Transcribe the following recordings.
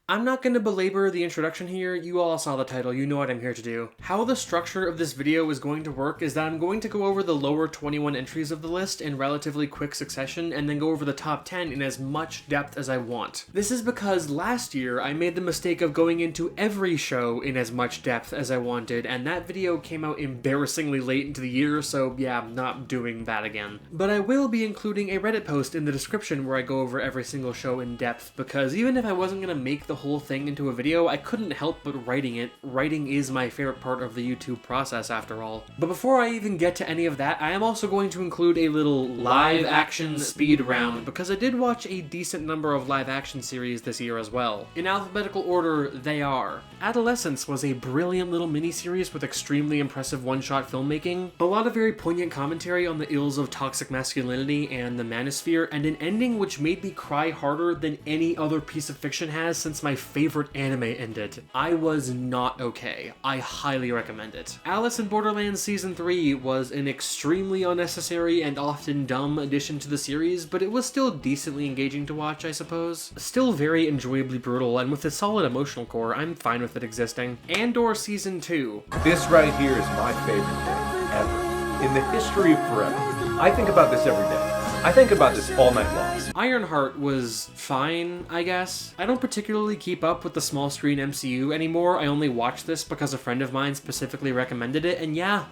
I'm not going to belabor the introduction here, you all saw the title, you know what I'm here to do. How the structure of this video is going to work is that I'm going to go over the lower 21 entries of the list in relatively quick succession and then go over the top 10 in as much depth as I want. This is because last year I made the mistake of going into every show in as much depth as I wanted, and that video came out embarrassingly late into the year, so yeah, I'm not doing that again. But I will be including a Reddit post in the description where I go over every single show in depth, because even if I wasn't going to make the whole thing into a video, I couldn't help but writing it. Writing is my favorite part of the YouTube process after all. But before I even get to any of that, I am also going to include a little live action speed round, because I did watch a decent number of live action series this year as well. In alphabetical order, they are: Adolescence was a brilliant little miniseries with extremely impressive one-shot filmmaking, a lot of very poignant commentary on the ills of toxic masculinity and the manosphere, and an ending which made me cry harder than any other piece of fiction has since my favorite anime ended. I was not okay. I highly recommend it. Alice in Borderland Season 3 was an extremely unnecessary and often dumb addition to the series, but it was still decently engaging to watch, I suppose. Still very enjoyably brutal, and with a solid emotional core, I'm fine with it existing. Andor Season 2. This right here is my favorite day ever. In the history of forever. I think about this every day. I think about this all night long. Ironheart was fine, I guess. I don't particularly keep up with the small screen MCU anymore. I only watched this because a friend of mine specifically recommended it, and yeah,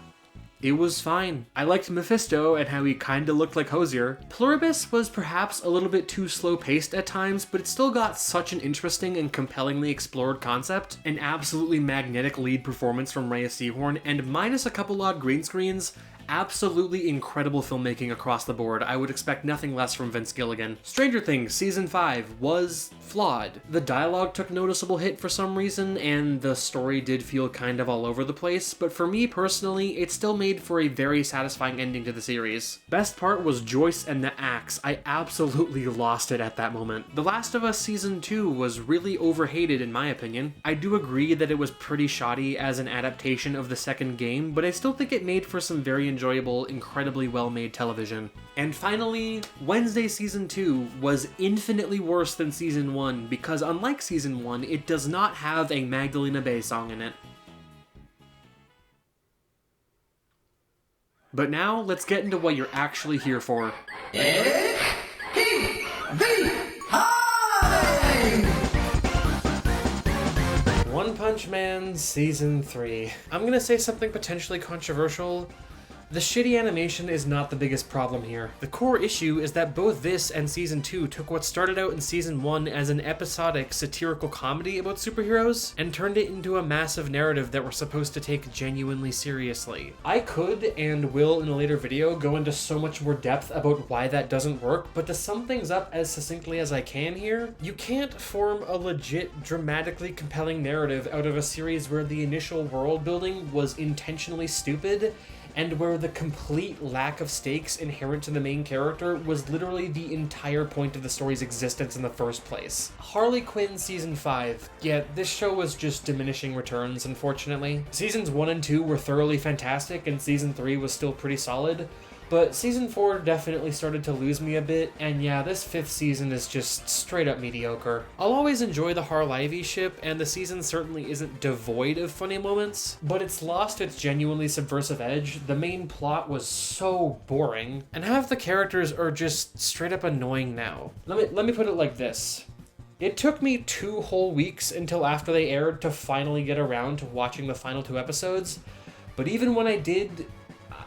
it was fine. I liked Mephisto and how he kinda looked like Hosier. Pluribus was perhaps a little bit too slow-paced at times, but it still got such an interesting and compellingly explored concept, an absolutely magnetic lead performance from Rhea Seehorn, and minus a couple odd green screens, absolutely incredible filmmaking across the board. I would expect nothing less from Vince Gilligan. Stranger Things Season 5 was flawed. The dialogue took a noticeable hit for some reason, and the story did feel kind of all over the place, but for me personally, it still made for a very satisfying ending to the series. Best part was Joyce and the axe. I absolutely lost it at that moment. The Last of Us Season 2 was really overhated in my opinion. I do agree that it was pretty shoddy as an adaptation of the second game, but I still think it made for some very enjoyable, incredibly well-made television. And finally, Wednesday Season 2 was infinitely worse than Season 1 because unlike Season 1, it does not have a Magdalena Bay song in it. But now, let's get into what you're actually here for. One Punch Man Season 3. I'm gonna say something potentially controversial. The shitty animation is not the biggest problem here. The core issue is that both this and Season 2 took what started out in Season 1 as an episodic satirical comedy about superheroes and turned it into a massive narrative that we're supposed to take genuinely seriously. I could and will in a later video go into so much more depth about why that doesn't work, but to sum things up as succinctly as I can here, you can't form a legit, dramatically compelling narrative out of a series where the initial world building was intentionally stupid and where the complete lack of stakes inherent to the main character was literally the entire point of the story's existence in the first place. Harley Quinn Season 5. Yeah, this show was just diminishing returns, unfortunately. Seasons 1 and 2 were thoroughly fantastic, and Season 3 was still pretty solid, but Season 4 definitely started to lose me a bit, and yeah, this 5th season is just straight up mediocre. I'll always enjoy the Harlivy ship, and the season certainly isn't devoid of funny moments, but it's lost its genuinely subversive edge. The main plot was so boring, and half the characters are just straight up annoying now. Let me put it like this. It took me 2 whole weeks until after they aired to finally get around to watching the final 2 episodes, but even when I did,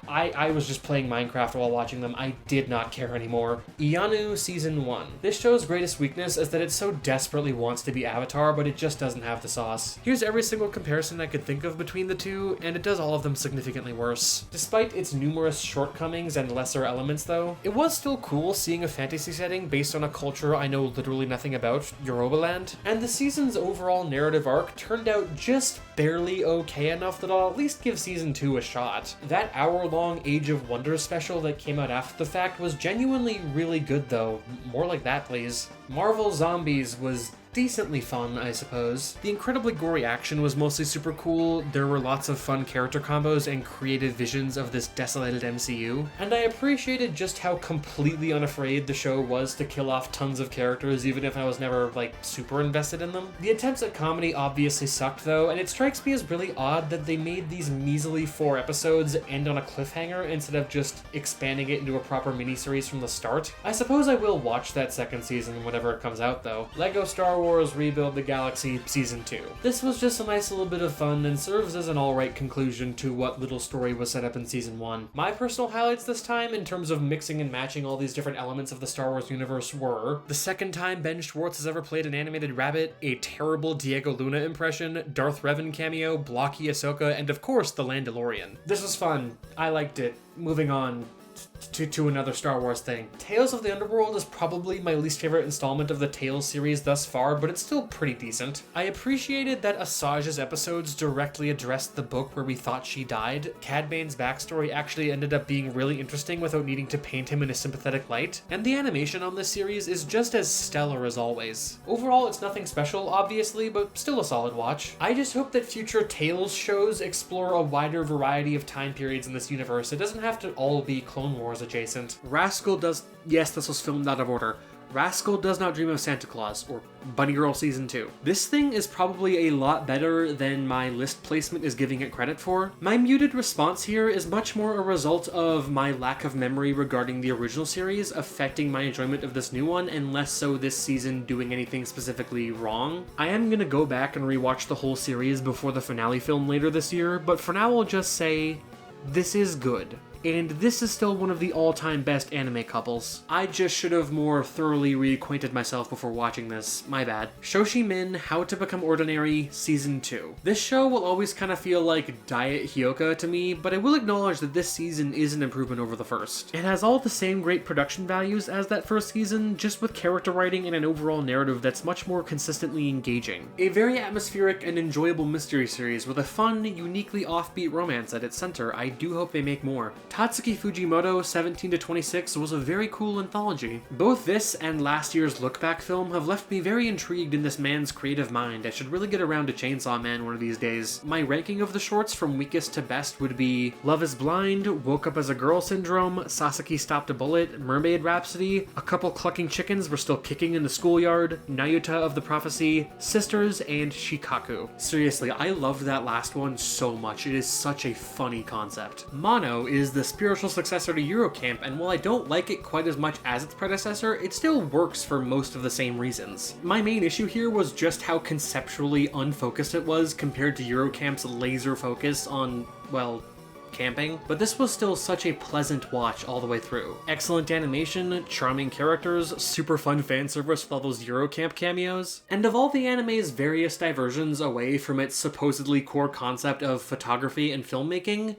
I was just playing Minecraft while watching them. I did not care anymore. Ianu Season 1. This show's greatest weakness is that it so desperately wants to be Avatar, but it just doesn't have the sauce. Here's every single comparison I could think of between the two, and it does all of them significantly worse. Despite its numerous shortcomings and lesser elements though, it was still cool seeing a fantasy setting based on a culture I know literally nothing about, Yorubaland, and the season's overall narrative arc turned out just barely okay enough that I'll at least give Season 2 a shot. That hour-long Age of Wonders special that came out after the fact was genuinely really good though. More like that, please. Marvel Zombies was decently fun, I suppose. The incredibly gory action was mostly super cool, there were lots of fun character combos and creative visions of this desolated MCU, and I appreciated just how completely unafraid the show was to kill off tons of characters even if I was never, like, super invested in them. The attempts at comedy obviously sucked though, and it strikes me as really odd that they made these measly 4 episodes end on a cliffhanger instead of just expanding it into a proper miniseries from the start. I suppose I will watch that second season whenever it comes out though. Lego Star Wars Rebuild the Galaxy Season 2. This was just a nice little bit of fun and serves as an alright conclusion to what little story was set up in Season 1. My personal highlights this time, in terms of mixing and matching all these different elements of the Star Wars universe, were the second time Ben Schwartz has ever played an animated rabbit, a terrible Diego Luna impression, Darth Revan cameo, blocky Ahsoka, and of course the Landalorian. This was fun. I liked it. Moving on to another Star Wars thing. Tales of the Underworld is probably my least favorite installment of the Tales series thus far, but it's still pretty decent. I appreciated that Asajj's episodes directly addressed the book where we thought she died. Cad Bane's backstory actually ended up being really interesting without needing to paint him in a sympathetic light, and the animation on this series is just as stellar as always. Overall, it's nothing special, obviously, but still a solid watch. I just hope that future Tales shows explore a wider variety of time periods in this universe. It doesn't have to all be Clone Wars adjacent. Yes, this was filmed out of order. Rascal Does Not Dream of Santa Claus, or Bunny Girl Season 2. This thing is probably a lot better than my list placement is giving it credit for. My muted response here is much more a result of my lack of memory regarding the original series affecting my enjoyment of this new one, and less so this season doing anything specifically wrong. I am gonna go back and rewatch the whole series before the finale film later this year, but for now I'll just say, this is good. And this is still one of the all-time best anime couples. I just should have more thoroughly reacquainted myself before watching this, my bad. Shoshi Min, How to Become Ordinary, Season 2. This show will always kind of feel like Diet Hyoka to me, but I will acknowledge that this season is an improvement over the first. It has all the same great production values as that first season, just with character writing and an overall narrative that's much more consistently engaging. A very atmospheric and enjoyable mystery series with a fun, uniquely offbeat romance at its center. I do hope they make more. Tatsuki Fujimoto 17 to 26 was a very cool anthology. Both this and last year's Look Back film have left me very intrigued in this man's creative mind. I should really get around to Chainsaw Man one of these days. My ranking of the shorts from weakest to best would be Love is Blind, Woke Up as a Girl Syndrome, Sasaki Stopped a Bullet, Mermaid Rhapsody, A Couple Clucking Chickens Were Still Kicking in the Schoolyard, Nayuta of the Prophecy, Sisters, and Shikaku. Seriously, I loved that last one so much. It is such a funny concept. Mono is the spiritual successor to Eurocamp, and while I don't like it quite as much as its predecessor, it still works for most of the same reasons. My main issue here was just how conceptually unfocused it was compared to Eurocamp's laser focus on, well, camping, but this was still such a pleasant watch all the way through. Excellent animation, charming characters, super fun fan service with all those Eurocamp cameos, and of all the anime's various diversions away from its supposedly core concept of photography and filmmaking,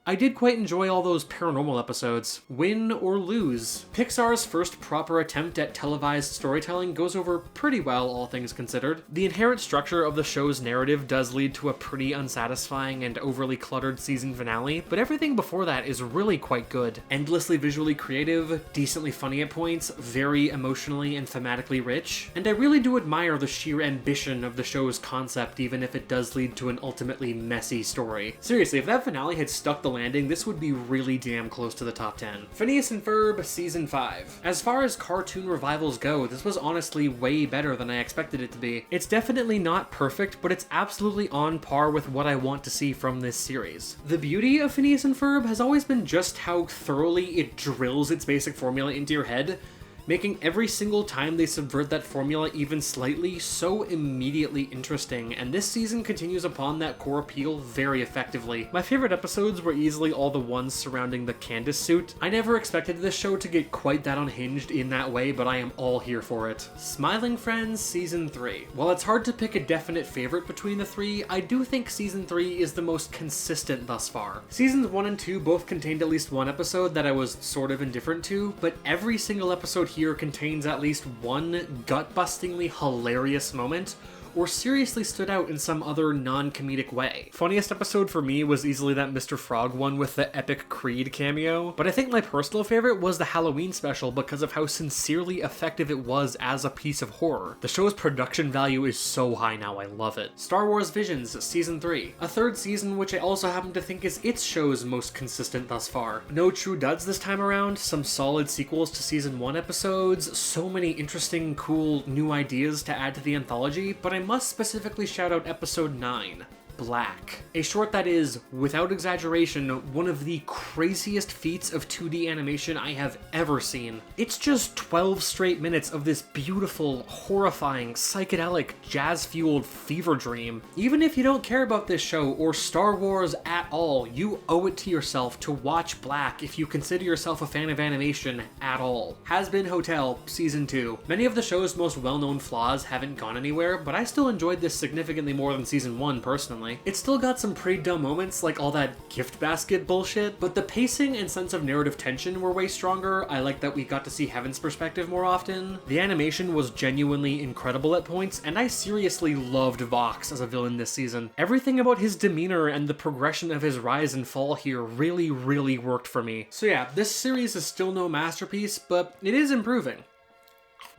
I did quite enjoy all those paranormal episodes. Win or lose. Pixar's first proper attempt at televised storytelling goes over pretty well, all things considered. The inherent structure of the show's narrative does lead to a pretty unsatisfying and overly cluttered season finale, but everything before that is really quite good. Endlessly visually creative, decently funny at points, very emotionally and thematically rich, and I really do admire the sheer ambition of the show's concept, even if it does lead to an ultimately messy story. Seriously, if that finale had stuck the landing, this would be really damn close to the top 10. Phineas and Ferb, Season 5. As far as cartoon revivals go, this was honestly way better than I expected it to be. It's definitely not perfect, but it's absolutely on par with what I want to see from this series. The beauty of Phineas and Ferb has always been just how thoroughly it drills its basic formula into your head, making every single time they subvert that formula even slightly so immediately interesting, and this season continues upon that core appeal very effectively. My favorite episodes were easily all the ones surrounding the Candace suit. I never expected this show to get quite that unhinged in that way, but I am all here for it. Smiling Friends, Season 3. While it's hard to pick a definite favorite between the three, I do think Season 3 is the most consistent thus far. Seasons 1 and 2 both contained at least one episode that I was sort of indifferent to, but every single episode here contains at least one gut-bustingly hilarious moment, or seriously stood out in some other non-comedic way. Funniest episode for me was easily that Mr. Frog one with the epic Creed cameo, but I think my personal favorite was the Halloween special because of how sincerely effective it was as a piece of horror. The show's production value is so high now, I love it. Star Wars Visions Season 3, a third season which I also happen to think is its show's most consistent thus far. No true duds this time around, some solid sequels to Season 1 episodes, so many interesting, cool, new ideas to add to the anthology, but I must specifically shout out Episode 9. Black. A short that is, without exaggeration, one of the craziest feats of 2D animation I have ever seen. It's just 12 straight minutes of this beautiful, horrifying, psychedelic, jazz-fueled fever dream. Even if you don't care about this show or Star Wars at all, you owe it to yourself to watch Black if you consider yourself a fan of animation at all. Has Been Hotel, Season 2. Many of the show's most well-known flaws haven't gone anywhere, but I still enjoyed this significantly more than Season 1 personally. It's still got some pretty dumb moments like all that gift basket bullshit, but the pacing and sense of narrative tension were way stronger. I like that we got to see Heaven's perspective more often. The animation was genuinely incredible at points, and I seriously loved Vox as a villain this season. Everything about his demeanor and the progression of his rise and fall here really worked for me. So yeah, this series is still no masterpiece, but it is improving.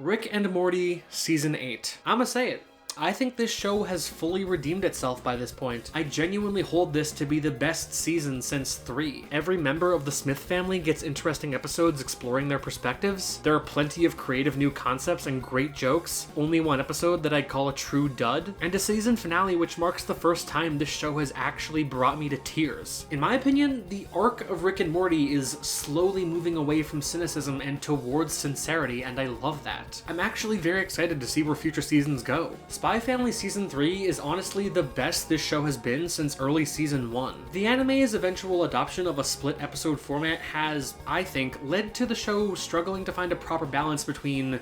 Rick and Morty Season 8. I'ma say it. I think this show has fully redeemed itself by this point. I genuinely hold this to be the best season since 3. Every member of the Smith family gets interesting episodes exploring their perspectives. There are plenty of creative new concepts and great jokes. Only one episode that I'd call a true dud. And a season finale which marks the first time this show has actually brought me to tears. In my opinion, the arc of Rick and Morty is slowly moving away from cynicism and towards sincerity, and I love that. I'm actually very excited to see where future seasons go. Spy Family Season 3 is honestly the best this show has been since early Season 1. The anime's eventual adoption of a split episode format has, I think, led to the show struggling to find a proper balance between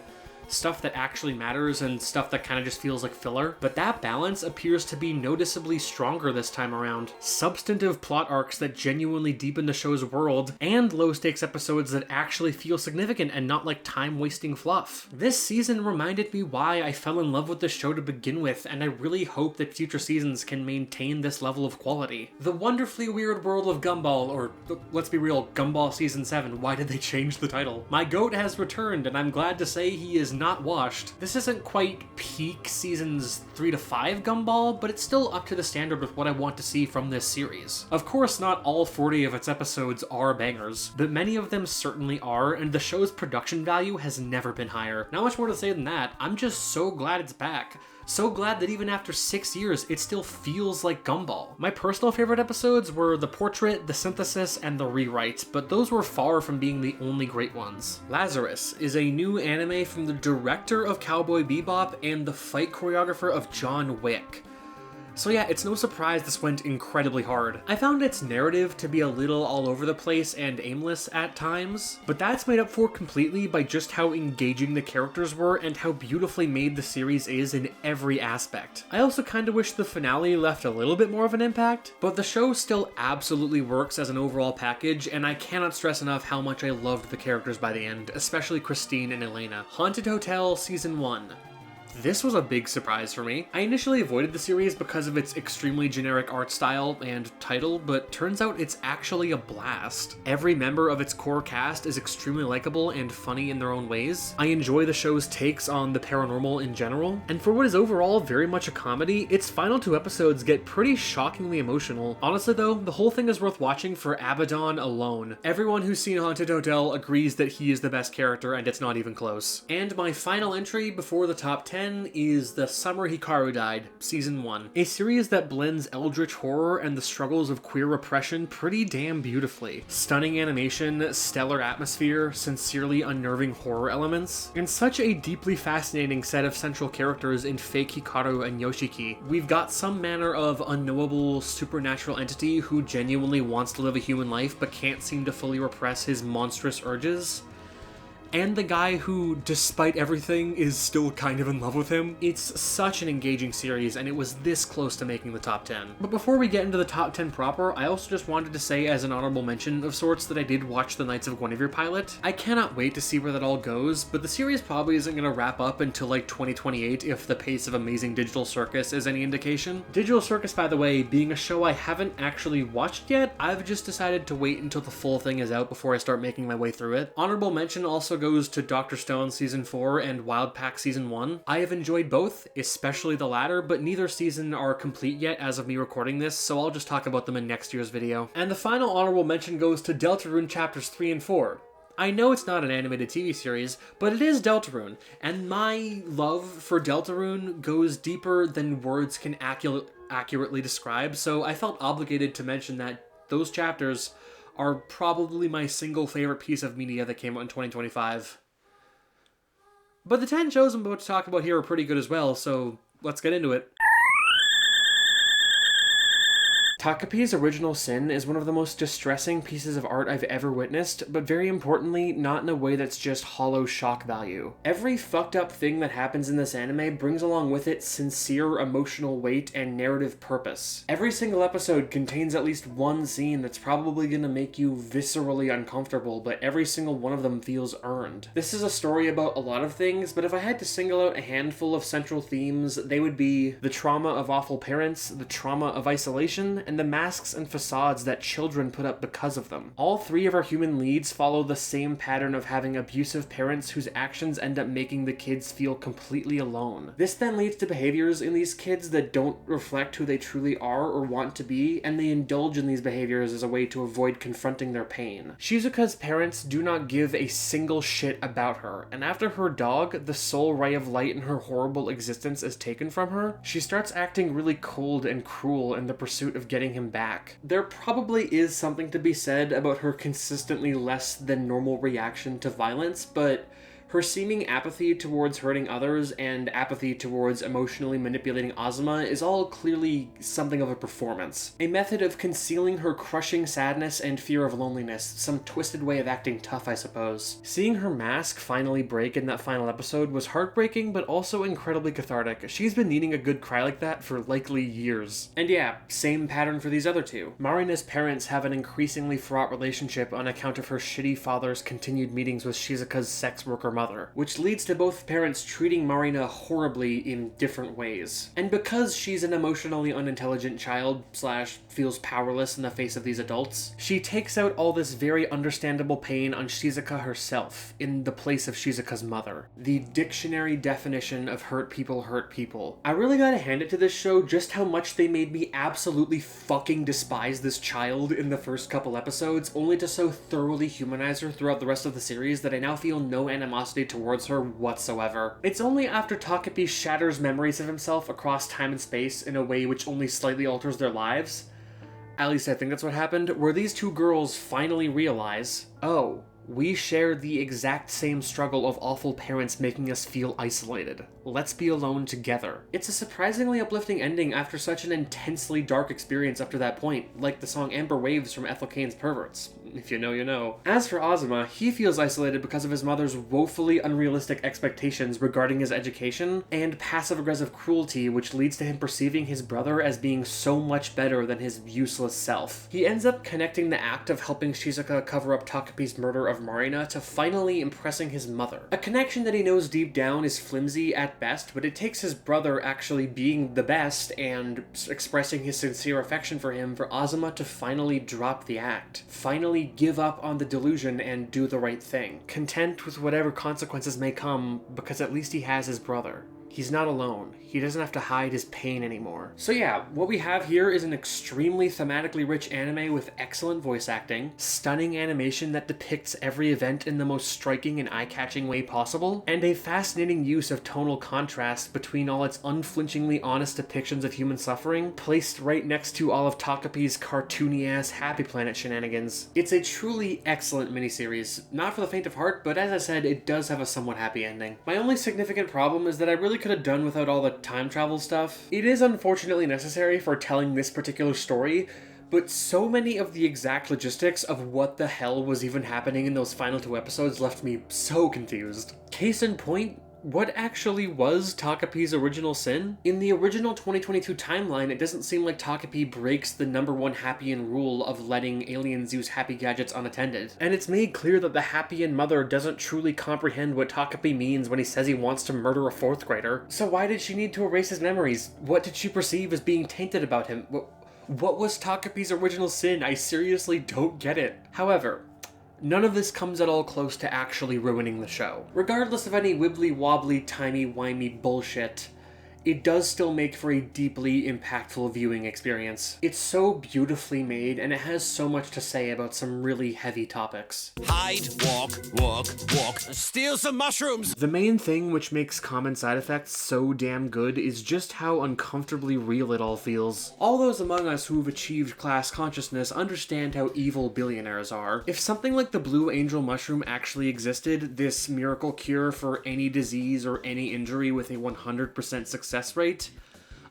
stuff that actually matters and stuff that kind of just feels like filler, but that balance appears to be noticeably stronger this time around. Substantive plot arcs that genuinely deepen the show's world, and low-stakes episodes that actually feel significant and not like time-wasting fluff. This season reminded me why I fell in love with the show to begin with, and I really hope that future seasons can maintain this level of quality. The Wonderfully Weird World of Gumball, or let's be real, Gumball Season 7, why did they change the title? My goat has returned, and I'm glad to say he is not washed. This isn't quite peak seasons 3 to 5 Gumball, but it's still up to the standard with what I want to see from this series. Of course, not all 40 of its episodes are bangers, but many of them certainly are, and the show's production value has never been higher. Not much more to say than that. I'm just so glad it's back. So glad that even after 6 years, it still feels like Gumball. My personal favorite episodes were The Portrait, The Synthesis, and The Rewrite, but those were far from being the only great ones. Lazarus is a new anime from the director of Cowboy Bebop and the fight choreographer of John Wick. So yeah, it's no surprise this went incredibly hard. I found its narrative to be a little all over the place and aimless at times, but that's made up for completely by just how engaging the characters were and how beautifully made the series is in every aspect. I also kinda wish the finale left a little bit more of an impact, but the show still absolutely works as an overall package, and I cannot stress enough how much I loved the characters by the end, especially Christine and Elena. Haunted Hotel Season 1. This was a big surprise for me. I initially avoided the series because of its extremely generic art style and title, but turns out it's actually a blast. Every member of its core cast is extremely likable and funny in their own ways. I enjoy the show's takes on the paranormal in general, and for what is overall very much a comedy, its final 2 episodes get pretty shockingly emotional. Honestly though, the whole thing is worth watching for Abaddon alone. Everyone who's seen Haunted Hotel agrees that he is the best character, and it's not even close. And my final entry before the top 10 is The Summer Hikaru Died, Season 1. A series that blends eldritch horror and the struggles of queer repression pretty damn beautifully. Stunning animation, stellar atmosphere, sincerely unnerving horror elements, and such a deeply fascinating set of central characters in fake Hikaru and Yoshiki. We've got some manner of unknowable supernatural entity who genuinely wants to live a human life but can't seem to fully repress his monstrous urges. and the guy who, despite everything, is still kind of in love with him. It's such an engaging series, and it was this close to making the top 10. But before we get into the top 10 proper, I also just wanted to say as an honorable mention of sorts that I did watch the Knights of Guinevere pilot. I cannot wait to see where that all goes, but the series probably isn't going to wrap up until like 2028 if the pace of Amazing Digital Circus is any indication. Digital Circus, by the way, being a show I haven't actually watched yet, I've just decided to wait until the full thing is out before I start making my way through it. Honorable mention also goes to Dr. Stone Season 4 and Wild Pack Season 1. I have enjoyed both, especially the latter, but neither season are complete yet as of me recording this, so I'll just talk about them in next year's video. And the final honorable mention goes to Deltarune Chapters 3 and 4. I know it's not an animated TV series, but it is Deltarune, and my love for Deltarune goes deeper than words can accurately describe, so I felt obligated to mention that those chapters are probably my single favorite piece of media that came out in 2025. But the 10 shows I'm about to talk about here are pretty good as well, so let's get into it. Takapi's Original Sin is one of the most distressing pieces of art I've ever witnessed, but very importantly, not in a way that's just hollow shock value. Every fucked up thing that happens in this anime brings along with it sincere emotional weight and narrative purpose. Every single episode contains at least one scene that's probably gonna make you viscerally uncomfortable, but every single one of them feels earned. This is a story about a lot of things, but if I had to single out a handful of central themes, they would be the trauma of awful parents, the trauma of isolation, and the masks and facades that children put up because of them. All three of our human leads follow the same pattern of having abusive parents whose actions end up making the kids feel completely alone. This then leads to behaviors in these kids that don't reflect who they truly are or want to be, and they indulge in these behaviors as a way to avoid confronting their pain. Shizuka's parents do not give a single shit about her, and after her dog, the sole ray of light in her horrible existence, is taken from her, she starts acting really cold and cruel in the pursuit of getting him back. There probably is something to be said about her consistently less than normal reaction to violence, but her seeming apathy towards hurting others and apathy towards emotionally manipulating Azuma is all clearly something of a performance. A method of concealing her crushing sadness and fear of loneliness, some twisted way of acting tough, I suppose. Seeing her mask finally break in that final episode was heartbreaking, but also incredibly cathartic. She's been needing a good cry like that for likely years. And yeah, same pattern for these other two. Marina's parents have an increasingly fraught relationship on account of her shitty father's continued meetings with Shizuka's sex worker mother, which leads to both parents treating Marina horribly in different ways. And because she's an emotionally unintelligent child / feels powerless in the face of these adults, she takes out all this very understandable pain on Shizuka herself, in the place of Shizuka's mother. The dictionary definition of hurt people. I really gotta hand it to this show just how much they made me absolutely fucking despise this child in the first couple episodes, only to so thoroughly humanize her throughout the rest of the series that I now feel no animosity towards her whatsoever. It's only after Takapi shatters memories of himself across time and space in a way which only slightly alters their lives, at least I think that's what happened, where these two girls finally realize, oh, we share the exact same struggle of awful parents making us feel isolated. Let's be alone together. It's a surprisingly uplifting ending after such an intensely dark experience up to that point, like the song Amber Waves from Ethel Cain's Perverts. If you know, you know. As for Azuma, he feels isolated because of his mother's woefully unrealistic expectations regarding his education and passive-aggressive cruelty, which leads to him perceiving his brother as being so much better than his useless self. He ends up connecting the act of helping Shizuka cover up Takapi's murder of Marina to finally impressing his mother. A connection that he knows deep down is flimsy at best, but it takes his brother actually being the best and expressing his sincere affection for him for Azuma to finally drop the act. Finally give up on the delusion and do the right thing. Content with whatever consequences may come, because at least he has his brother. He's not alone. He doesn't have to hide his pain anymore. So yeah, what we have here is an extremely thematically rich anime with excellent voice acting, stunning animation that depicts every event in the most striking and eye-catching way possible, and a fascinating use of tonal contrast between all its unflinchingly honest depictions of human suffering, placed right next to all of Takapi's cartoony-ass Happy Planet shenanigans. It's a truly excellent miniseries. Not for the faint of heart, but as I said, it does have a somewhat happy ending. My only significant problem is that I really could have done without all the time travel stuff. It is unfortunately necessary for telling this particular story, but so many of the exact logistics of what the hell was even happening in those final 2 episodes left me so confused. Case in point, what actually was Takapi's original sin? In the original 2022 timeline, it doesn't seem like Takapi breaks the #1 Happian rule of letting aliens use happy gadgets unattended. And it's made clear that the Happian mother doesn't truly comprehend what Takapi means when he says he wants to murder a 4th grader. So why did she need to erase his memories? What did she perceive as being tainted about him? What was Takapi's original sin? I seriously don't get it. However, none of this comes at all close to actually ruining the show. Regardless of any wibbly-wobbly, timey-wimey bullshit, it does still make for a deeply impactful viewing experience. It's so beautifully made, and it has so much to say about some really heavy topics. Hide, walk, steal some mushrooms! The main thing which makes common side effects so damn good is just how uncomfortably real it all feels. All those among us who've achieved class consciousness understand how evil billionaires are. If something like the Blue Angel mushroom actually existed, this miracle cure for any disease or any injury with a 100% success rate,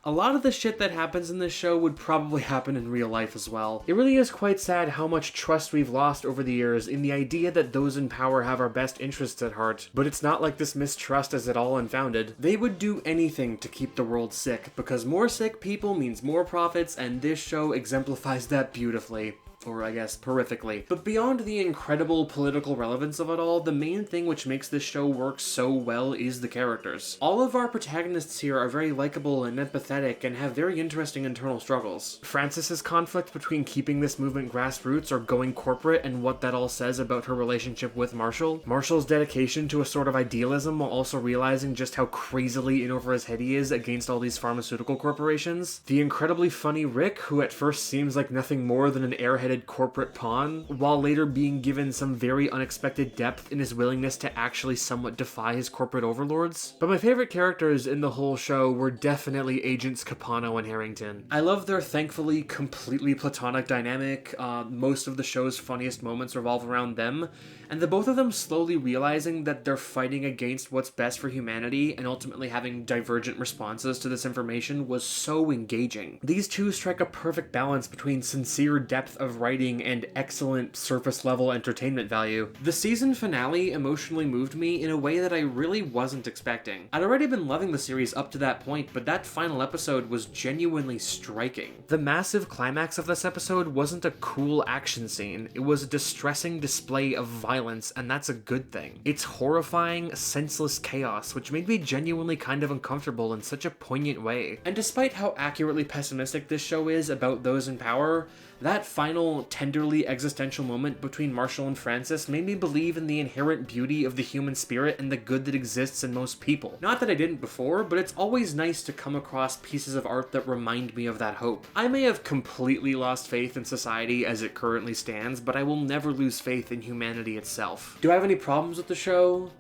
a lot of the shit that happens in this show would probably happen in real life as well. It really is quite sad how much trust we've lost over the years in the idea that those in power have our best interests at heart, but it's not like this mistrust is at all unfounded. They would do anything to keep the world sick, because more sick people means more profits, and this show exemplifies that beautifully. Or I guess horrifically. But beyond the incredible political relevance of it all, the main thing which makes this show work so well is the characters. All of our protagonists here are very likable and empathetic and have very interesting internal struggles. Frances's conflict between keeping this movement grassroots or going corporate and what that all says about her relationship with Marshall. Marshall's dedication to a sort of idealism while also realizing just how crazily in over his head he is against all these pharmaceutical corporations. The incredibly funny Rick, who at first seems like nothing more than an airheaded corporate pawn, while later being given some very unexpected depth in his willingness to actually somewhat defy his corporate overlords. But my favorite characters in the whole show were definitely Agents Capano and Harrington. I love their thankfully completely platonic dynamic. Most of the show's funniest moments revolve around them, and the both of them slowly realizing that they're fighting against what's best for humanity and ultimately having divergent responses to this information was so engaging. These two strike a perfect balance between sincere depth of writing and excellent surface level entertainment value. The season finale emotionally moved me in a way that I really wasn't expecting. I'd already been loving the series up to that point, but that final episode was genuinely striking. The massive climax of this episode wasn't a cool action scene, it was a distressing display of violence, and that's a good thing. It's horrifying, senseless chaos, which made me genuinely kind of uncomfortable in such a poignant way. And despite how accurately pessimistic this show is about those in power, that final, tenderly existential moment between Marshall and Frances made me believe in the inherent beauty of the human spirit and the good that exists in most people. Not that I didn't before, but it's always nice to come across pieces of art that remind me of that hope. I may have completely lost faith in society as it currently stands, but I will never lose faith in humanity itself. Do I have any problems with the show?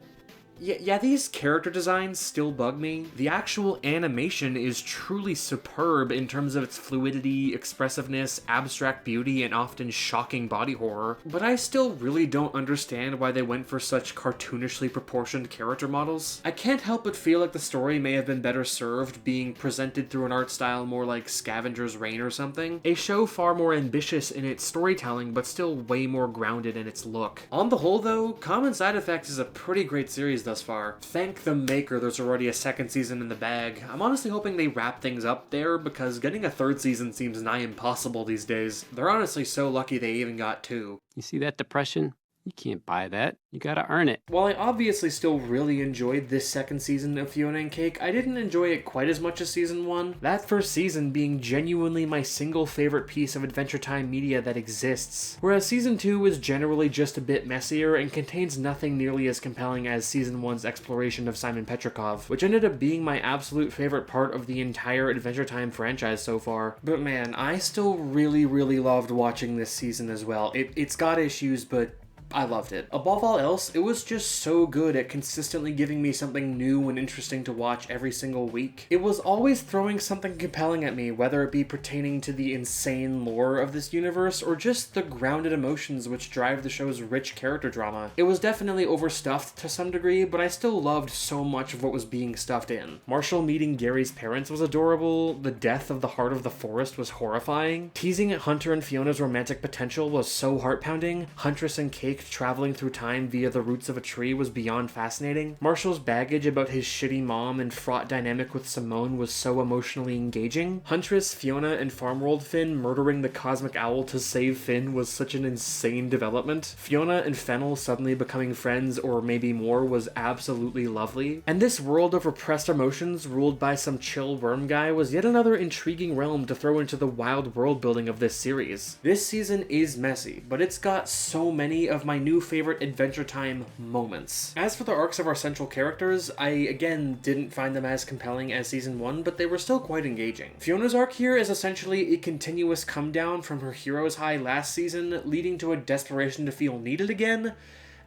Yeah, these character designs still bug me. The actual animation is truly superb in terms of its fluidity, expressiveness, abstract beauty, and often shocking body horror, but I still really don't understand why they went for such cartoonishly proportioned character models. I can't help but feel like the story may have been better served being presented through an art style more like Scavenger's Reign or something. A show far more ambitious in its storytelling, but still way more grounded in its look. On the whole though, Common Side Effects is a pretty great series thus far. Thank the maker there's already a second season in the bag. I'm honestly hoping they wrap things up there, because getting a third season seems nigh impossible these days. They're honestly so lucky they even got 2. You see that depression? You can't buy that. You gotta earn it. While I obviously still really enjoyed this second season of Fiona and Cake, I didn't enjoy it quite as much as season 1. That first season being genuinely my single favorite piece of Adventure Time media that exists. Whereas season 2 is generally just a bit messier and contains nothing nearly as compelling as season 1's exploration of Simon Petrikov, which ended up being my absolute favorite part of the entire Adventure Time franchise so far. But man, I still really loved watching this season as well. It's got issues, but I loved it. Above all else, it was just so good at consistently giving me something new and interesting to watch every single week. It was always throwing something compelling at me, whether it be pertaining to the insane lore of this universe or just the grounded emotions which drive the show's rich character drama. It was definitely overstuffed to some degree, but I still loved so much of what was being stuffed in. Marshall meeting Gary's parents was adorable, the death of the Heart of the Forest was horrifying, teasing at Hunter and Fiona's romantic potential was so heart-pounding, Huntress and Cake traveling through time via the roots of a tree was beyond fascinating. Marshall's baggage about his shitty mom and fraught dynamic with Simone was so emotionally engaging. Huntress, Fiona, and Farmworld Finn murdering the Cosmic Owl to save Finn was such an insane development. Fiona and Fennel suddenly becoming friends or maybe more was absolutely lovely. And this world of repressed emotions ruled by some chill worm guy was yet another intriguing realm to throw into the wild world building of this series. This season is messy, but it's got so many of my new favorite Adventure Time moments. As for the arcs of our central characters, I again didn't find them as compelling as season 1, but they were still quite engaging. Fiona's arc here is essentially a continuous come down from her hero's high last season, leading to a desperation to feel needed again,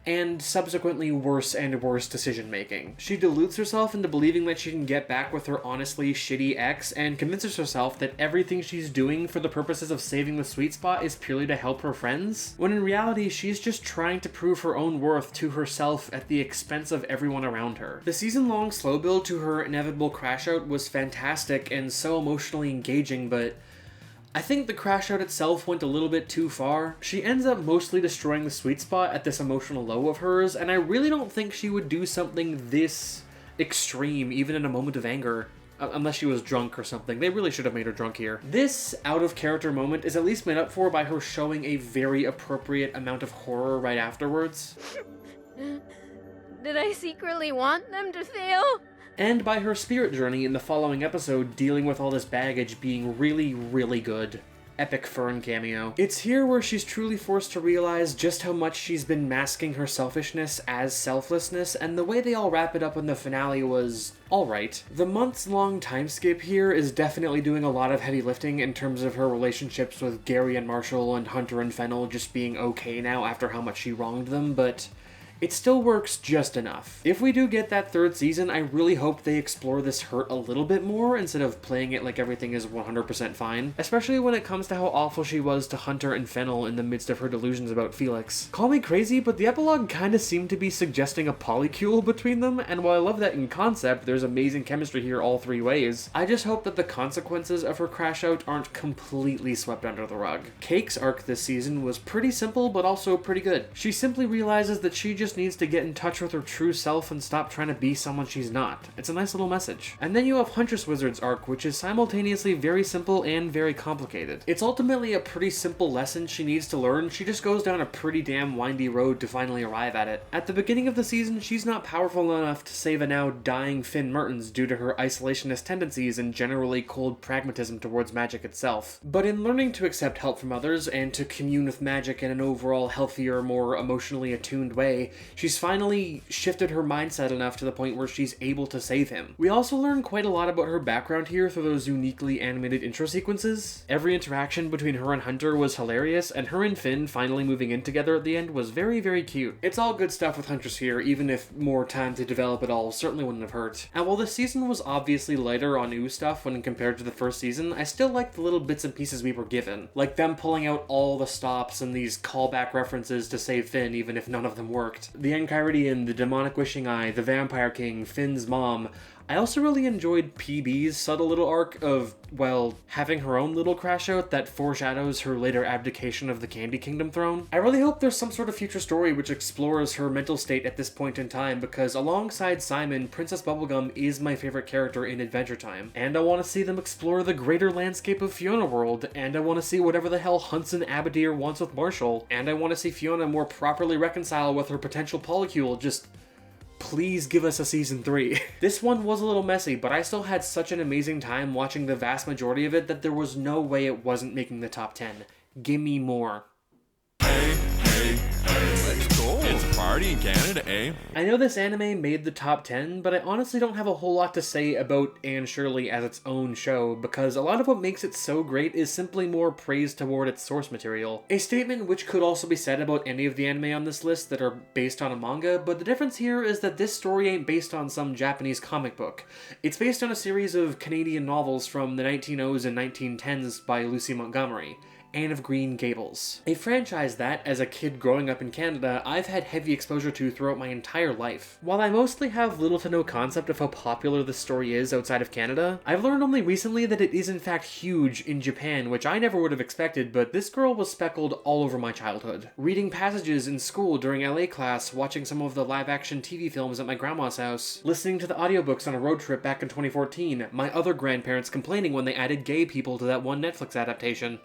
and subsequently worse and worse decision making. She deludes herself into believing that she can get back with her honestly shitty ex and convinces herself that everything she's doing for the purposes of saving the sweet spot is purely to help her friends, when in reality she's just trying to prove her own worth to herself at the expense of everyone around her. The season-long slow build to her inevitable crash out was fantastic and so emotionally engaging, but I think the crash out itself went a little bit too far. She ends up mostly destroying the sweet spot at this emotional low of hers, and I really don't think she would do something this extreme even in a moment of anger. Unless she was drunk or something. They really should have made her drunk here. This out-of-character moment is at least made up for by her showing a very appropriate amount of horror right afterwards. Did I secretly want them to fail? And by her spirit journey in the following episode dealing with all this baggage being really, really good. Epic Fern cameo. It's here where she's truly forced to realize just how much she's been masking her selfishness as selflessness, and the way they all wrap it up in the finale was alright. The months-long time skip here is definitely doing a lot of heavy lifting in terms of her relationships with Gary and Marshall and Hunter and Fennel just being okay now after how much she wronged them, but it still works just enough. If we do get that third season, I really hope they explore this hurt a little bit more instead of playing it like everything is 100% fine, especially when it comes to how awful she was to Hunter and Fennel in the midst of her delusions about Felix. Call me crazy, but the epilogue kinda seemed to be suggesting a polycule between them, and while I love that in concept, there's amazing chemistry here all three ways. I just hope that the consequences of her crash out aren't completely swept under the rug. Cake's arc this season was pretty simple, but also pretty good. She simply realizes that she just needs to get in touch with her true self and stop trying to be someone she's not. It's a nice little message. And then you have Huntress Wizard's arc, which is simultaneously very simple and very complicated. It's ultimately a pretty simple lesson she needs to learn, she just goes down a pretty damn windy road to finally arrive at it. At the beginning of the season, she's not powerful enough to save a now dying Finn Mertens due to her isolationist tendencies and generally cold pragmatism towards magic itself. But in learning to accept help from others and to commune with magic in an overall healthier, more emotionally attuned way, she's finally shifted her mindset enough to the point where she's able to save him. We also learn quite a lot about her background here through those uniquely animated intro sequences. Every interaction between her and Hunter was hilarious, and her and Finn finally moving in together at the end was very, very cute. It's all good stuff with Huntress here, even if more time to develop it all certainly wouldn't have hurt. And while this season was obviously lighter on new stuff when compared to the first season, I still liked the little bits and pieces we were given. Like them pulling out all the stops and these callback references to save Finn even if none of them worked. The Enchiridion, the Demonic Wishing Eye, the Vampire King, Finn's mom. I also really enjoyed PB's subtle little arc of, well, having her own little crash out that foreshadows her later abdication of the Candy Kingdom throne. I really hope there's some sort of future story which explores her mental state at this point in time, because alongside Simon, Princess Bubblegum is my favorite character in Adventure Time. And I want to see them explore the greater landscape of Fiona World, and I want to see whatever the hell Hunson Abadir wants with Marshall, and I want to see Fiona more properly reconcile with her potential polycule. Just please give us a season 3. This one was a little messy, but I still had such an amazing time watching the vast majority of it that there was no way it wasn't making the top 10. Gimme more. Hey, hey, hey. Let's go. It's a party in Canada, eh? I know this anime made the top 10, but I honestly don't have a whole lot to say about Anne Shirley as its own show, because a lot of what makes it so great is simply more praise toward its source material. A statement which could also be said about any of the anime on this list that are based on a manga, but the difference here is that this story ain't based on some Japanese comic book. It's based on a series of Canadian novels from the 1900s and 1910s by Lucy Montgomery. Anne of Green Gables. A franchise that, as a kid growing up in Canada, I've had heavy exposure to throughout my entire life. While I mostly have little to no concept of how popular this story is outside of Canada, I've learned only recently that it is in fact huge in Japan, which I never would have expected, but this girl was speckled all over my childhood. Reading passages in school during LA class, watching some of the live-action TV films at my grandma's house, listening to the audiobooks on a road trip back in 2014, my other grandparents complaining when they added gay people to that one Netflix adaptation.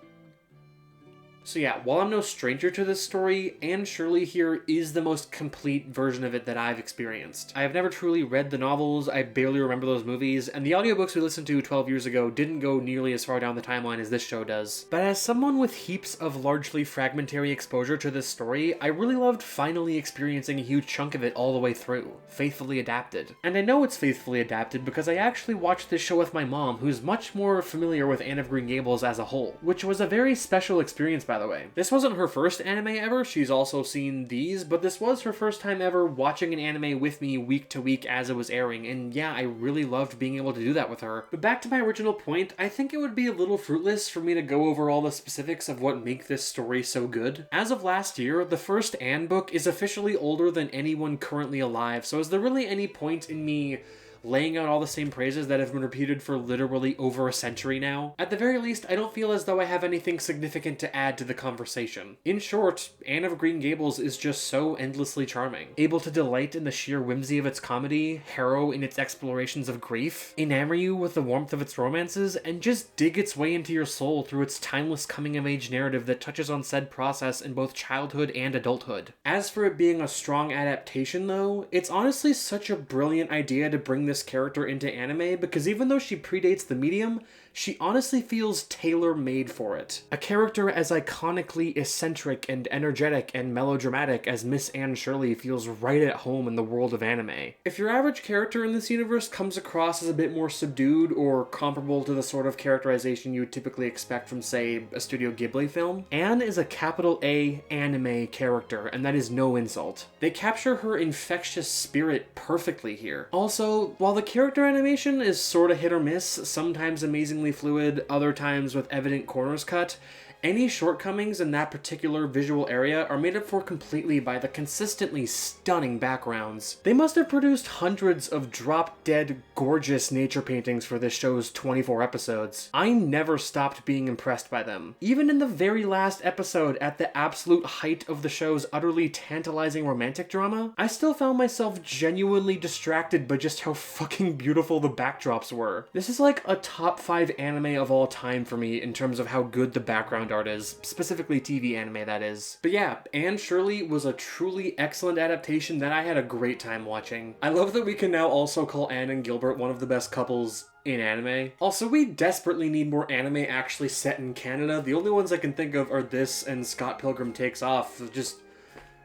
So yeah, while I'm no stranger to this story, Anne Shirley here is the most complete version of it that I've experienced. I have never truly read the novels, I barely remember those movies, and the audiobooks we listened to 12 years ago didn't go nearly as far down the timeline as this show does. But as someone with heaps of largely fragmentary exposure to this story, I really loved finally experiencing a huge chunk of it all the way through, faithfully adapted. And I know it's faithfully adapted because I actually watched this show with my mom, who's much more familiar with Anne of Green Gables as a whole, which was a very special experience by the way. This wasn't her first anime ever, she's also seen these, but this was her first time ever watching an anime with me week to week as it was airing, and yeah, I really loved being able to do that with her. But back to my original point, I think it would be a little fruitless for me to go over all the specifics of what make this story so good. As of last year, the first Anne book is officially older than anyone currently alive, so is there really any point in me laying out all the same praises that have been repeated for literally over a century now? At the very least, I don't feel as though I have anything significant to add to the conversation. In short, Anne of Green Gables is just so endlessly charming. Able to delight in the sheer whimsy of its comedy, harrow in its explorations of grief, enamor you with the warmth of its romances, and just dig its way into your soul through its timeless coming-of-age narrative that touches on said process in both childhood and adulthood. As for it being a strong adaptation though, it's honestly such a brilliant idea to bring this character into anime because even though she predates the medium, she honestly feels tailor-made for it. A character as iconically eccentric and energetic and melodramatic as Miss Anne Shirley feels right at home in the world of anime. If your average character in this universe comes across as a bit more subdued or comparable to the sort of characterization you would typically expect from, say, a Studio Ghibli film, Anne is a capital A anime character, and that is no insult. They capture her infectious spirit perfectly here. Also, while the character animation is sorta hit or miss, sometimes amazingly fluid, other times with evident corners cut, any shortcomings in that particular visual area are made up for completely by the consistently stunning backgrounds. They must have produced hundreds of drop-dead gorgeous nature paintings for this show's 24 episodes. I never stopped being impressed by them. Even in the very last episode, at the absolute height of the show's utterly tantalizing romantic drama, I still found myself genuinely distracted by just how fucking beautiful the backdrops were. This is like a top 5 anime of all time for me in terms of how good the background art is, specifically TV anime that is. But yeah, Anne Shirley was a truly excellent adaptation that I had a great time watching. I love that we can now also call Anne and Gilbert one of the best couples in anime. Also, we desperately need more anime actually set in Canada. The only ones I can think of are this and Scott Pilgrim Takes Off. Just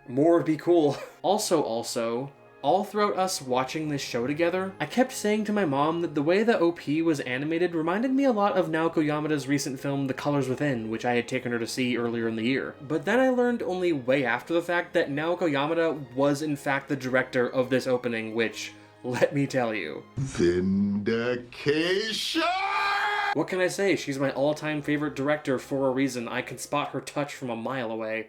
more would be cool. Also, all throughout us watching this show together, I kept saying to my mom that the way the OP was animated reminded me a lot of Naoko Yamada's recent film The Colors Within, which I had taken her to see earlier in the year. But then I learned only way after the fact that Naoko Yamada was in fact the director of this opening, which, let me tell you, vindication! What can I say? She's my all-time favorite director for a reason. I can spot her touch from a mile away.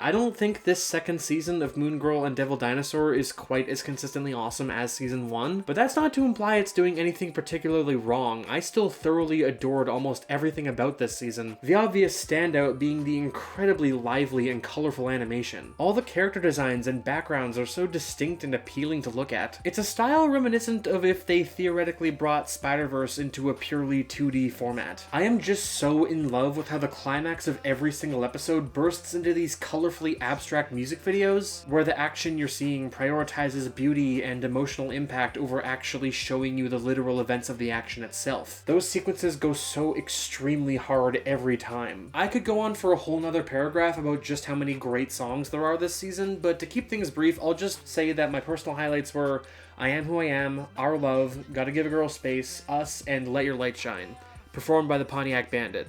I don't think this second season of Moon Girl and Devil Dinosaur is quite as consistently awesome as season 1, but that's not to imply it's doing anything particularly wrong. I still thoroughly adored almost everything about this season, the obvious standout being the incredibly lively and colorful animation. All the character designs and backgrounds are so distinct and appealing to look at. It's a style reminiscent of if they theoretically brought Spider-Verse into a purely 2D format. I am just so in love with how the climax of every single episode bursts into these colorfully abstract music videos, where the action you're seeing prioritizes beauty and emotional impact over actually showing you the literal events of the action itself. Those sequences go so extremely hard every time. I could go on for a whole nother paragraph about just how many great songs there are this season, but to keep things brief, I'll just say that my personal highlights were I Am Who I Am, Our Love, Gotta Give a Girl Space, Us, and Let Your Light Shine, performed by the Pontiac Bandit.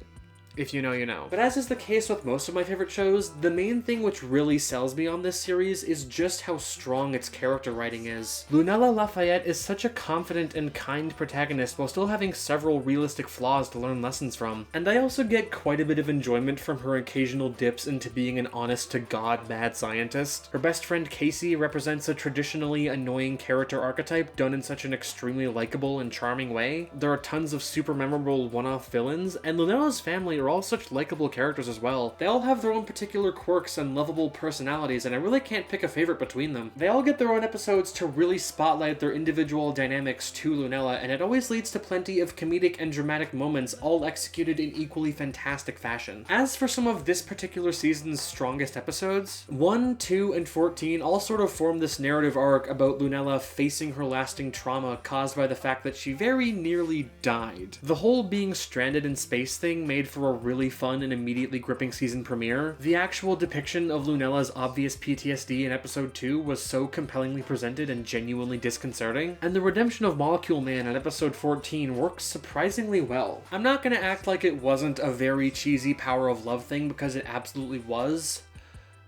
If you know, you know. But as is the case with most of my favorite shows, the main thing which really sells me on this series is just how strong its character writing is. Lunella Lafayette is such a confident and kind protagonist while still having several realistic flaws to learn lessons from. And I also get quite a bit of enjoyment from her occasional dips into being an honest-to-God mad scientist. Her best friend Casey represents a traditionally annoying character archetype done in such an extremely likable and charming way. There are tons of super memorable one-off villains, and Lunella's family are all such likable characters as well. They all have their own particular quirks and lovable personalities, and I really can't pick a favorite between them. They all get their own episodes to really spotlight their individual dynamics to Lunella, and it always leads to plenty of comedic and dramatic moments, all executed in equally fantastic fashion. As for some of this particular season's strongest episodes, 1, 2, and 14 all sort of form this narrative arc about Lunella facing her lasting trauma caused by the fact that she very nearly died. The whole being stranded in space thing made for a really fun and immediately gripping season premiere. The actual depiction of Lunella's obvious PTSD in episode 2 was so compellingly presented and genuinely disconcerting, and the redemption of Molecule Man in episode 14 works surprisingly well. I'm not gonna act like it wasn't a very cheesy power of love thing, because it absolutely was,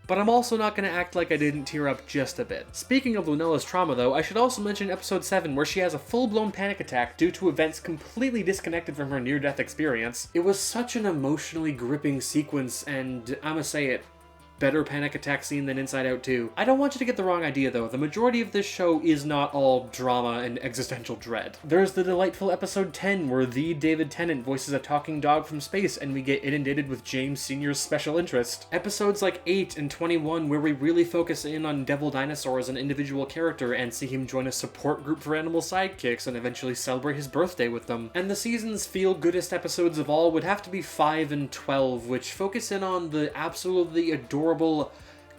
but I'm also not going to act like I didn't tear up just a bit. Speaking of Lunella's trauma though, I should also mention episode 7 where she has a full-blown panic attack due to events completely disconnected from her near-death experience. It was such an emotionally gripping sequence, and I'ma say it, better panic attack scene than Inside Out 2. I don't want you to get the wrong idea though, the majority of this show is not all drama and existential dread. There's the delightful episode 10 where the David Tennant voices a talking dog from space and we get inundated with James Sr.'s special interest. Episodes like 8 and 21 where we really focus in on Devil Dinosaur as an individual character and see him join a support group for animal sidekicks and eventually celebrate his birthday with them. And the season's feel-goodest episodes of all would have to be 5 and 12, which focus in on the absolutely adorable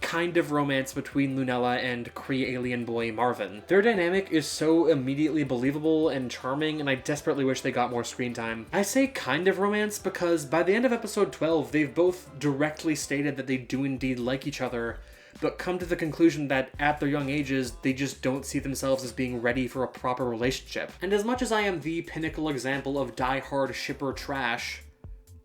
kind of romance between Lunella and Kree alien boy Marvin. Their dynamic is so immediately believable and charming, and I desperately wish they got more screen time. I say kind of romance because by the end of episode 12, they've both directly stated that they do indeed like each other, but come to the conclusion that at their young ages, they just don't see themselves as being ready for a proper relationship. And as much as I am the pinnacle example of die-hard shipper trash,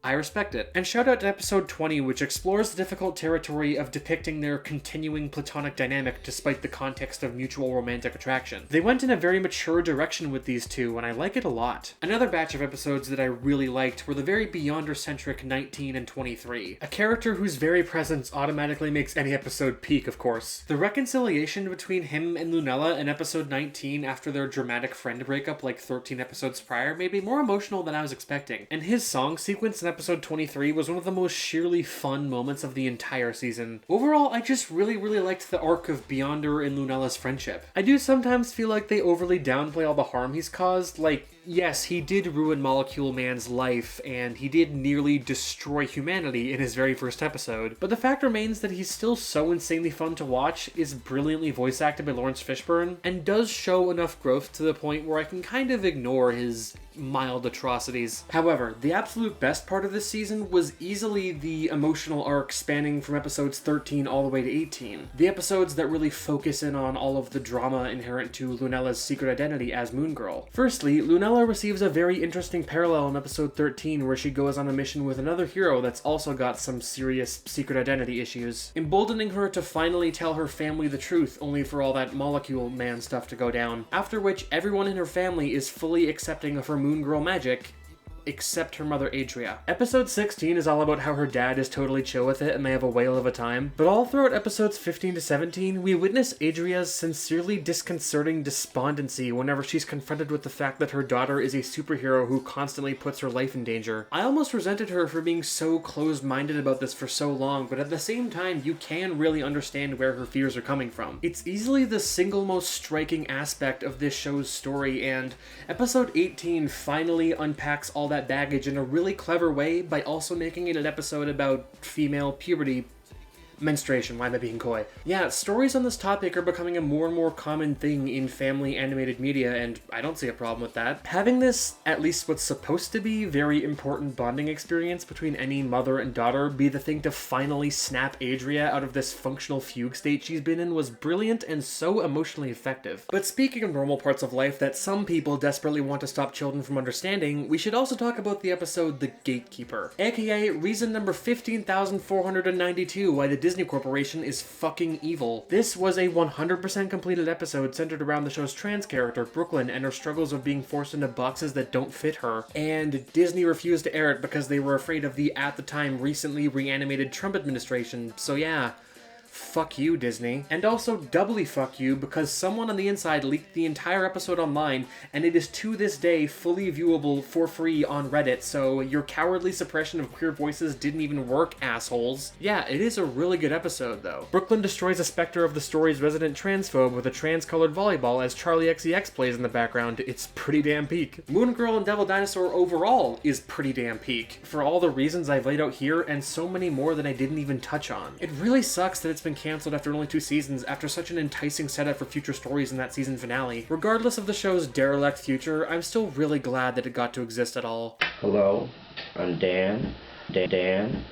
I respect it. And shout out to episode 20, which explores the difficult territory of depicting their continuing platonic dynamic despite the context of mutual romantic attraction. They went in a very mature direction with these two, and I like it a lot. Another batch of episodes that I really liked were the very Beyonder-centric 19 and 23. A character whose very presence automatically makes any episode peak, of course. The reconciliation between him and Lunella in episode 19 after their dramatic friend breakup like 13 episodes prior made me more emotional than I was expecting. And his song sequence in episode 23 was one of the most sheerly fun moments of the entire season. Overall, I just really liked the arc of Beyonder and Lunella's friendship. I do sometimes feel like they overly downplay all the harm he's caused, like, yes, he did ruin Molecule Man's life, and he did nearly destroy humanity in his very first episode, but the fact remains that he's still so insanely fun to watch, is brilliantly voice acted by Lawrence Fishburne, and does show enough growth to the point where I can kind of ignore his mild atrocities. However, the absolute best part of this season was easily the emotional arc spanning from episodes 13 all the way to 18. The episodes that really focus in on all of the drama inherent to Lunella's secret identity as Moon Girl. Firstly, Lunella receives a very interesting parallel in episode 13 where she goes on a mission with another hero that's also got some serious secret identity issues, emboldening her to finally tell her family the truth, only for all that Molecule Man stuff to go down, after which everyone in her family is fully accepting of her Moon Girl magic, except her mother Adria. Episode 16 is all about how her dad is totally chill with it and they have a whale of a time, but all throughout episodes 15 to 17, we witness Adria's sincerely disconcerting despondency whenever she's confronted with the fact that her daughter is a superhero who constantly puts her life in danger. I almost resented her for being so closed-minded about this for so long, but at the same time, you can really understand where her fears are coming from. It's easily the single most striking aspect of this show's story, and episode 18 finally unpacks all that baggage in a really clever way by also making it an episode about female puberty Menstruation, why am I being coy? Yeah, stories on this topic are becoming a more and more common thing in family animated media, and I don't see a problem with that. Having this, at least what's supposed to be, very important bonding experience between any mother and daughter be the thing to finally snap Adria out of this functional fugue state she's been in was brilliant and so emotionally effective. But speaking of normal parts of life that some people desperately want to stop children from understanding, we should also talk about the episode The Gatekeeper, aka reason number 15,492 why the Disney Corporation is fucking evil. This was a 100% completed episode centered around the show's trans character, Brooklyn, and her struggles of being forced into boxes that don't fit her. And Disney refused to air it because they were afraid of the, at the time, recently reanimated Trump administration. So yeah, fuck you, Disney. And also doubly fuck you because someone on the inside leaked the entire episode online, and it is to this day fully viewable for free on Reddit, so your cowardly suppression of queer voices didn't even work, assholes. Yeah, it is a really good episode, though. Brooklyn destroys a specter of the story's resident transphobe with a trans-colored volleyball as Charlie XCX plays in the background. It's pretty damn peak. Moon Girl and Devil Dinosaur overall is pretty damn peak, for all the reasons I've laid out here and so many more that I didn't even touch on. It really sucks that it's been canceled after only 2 seasons after such an enticing setup for future stories in that season finale. Regardless of the show's derelict future, I'm still really glad that it got to exist at all. Hello, I'm Dan. Dan.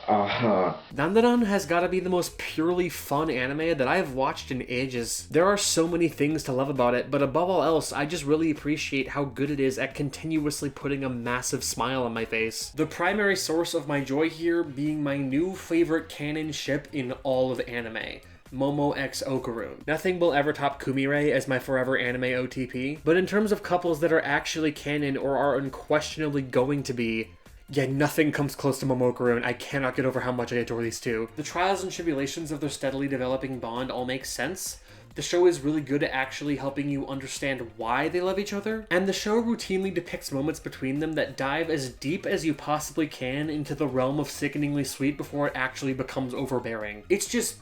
Dandadan has gotta be the most purely fun anime that I've watched in ages. There are so many things to love about it, but above all else, I just really appreciate how good it is at continuously putting a massive smile on my face. The primary source of my joy here being my new favorite canon ship in all of anime. Momo x Okarun. Nothing will ever top Kumire as my forever anime OTP, but in terms of couples that are actually canon or are unquestionably going to be, yeah, nothing comes close to Momokarun. I cannot get over how much I adore these two. The trials and tribulations of their steadily developing bond all make sense. The show is really good at actually helping you understand why they love each other, and the show routinely depicts moments between them that dive as deep as you possibly can into the realm of sickeningly sweet before it actually becomes overbearing. It's just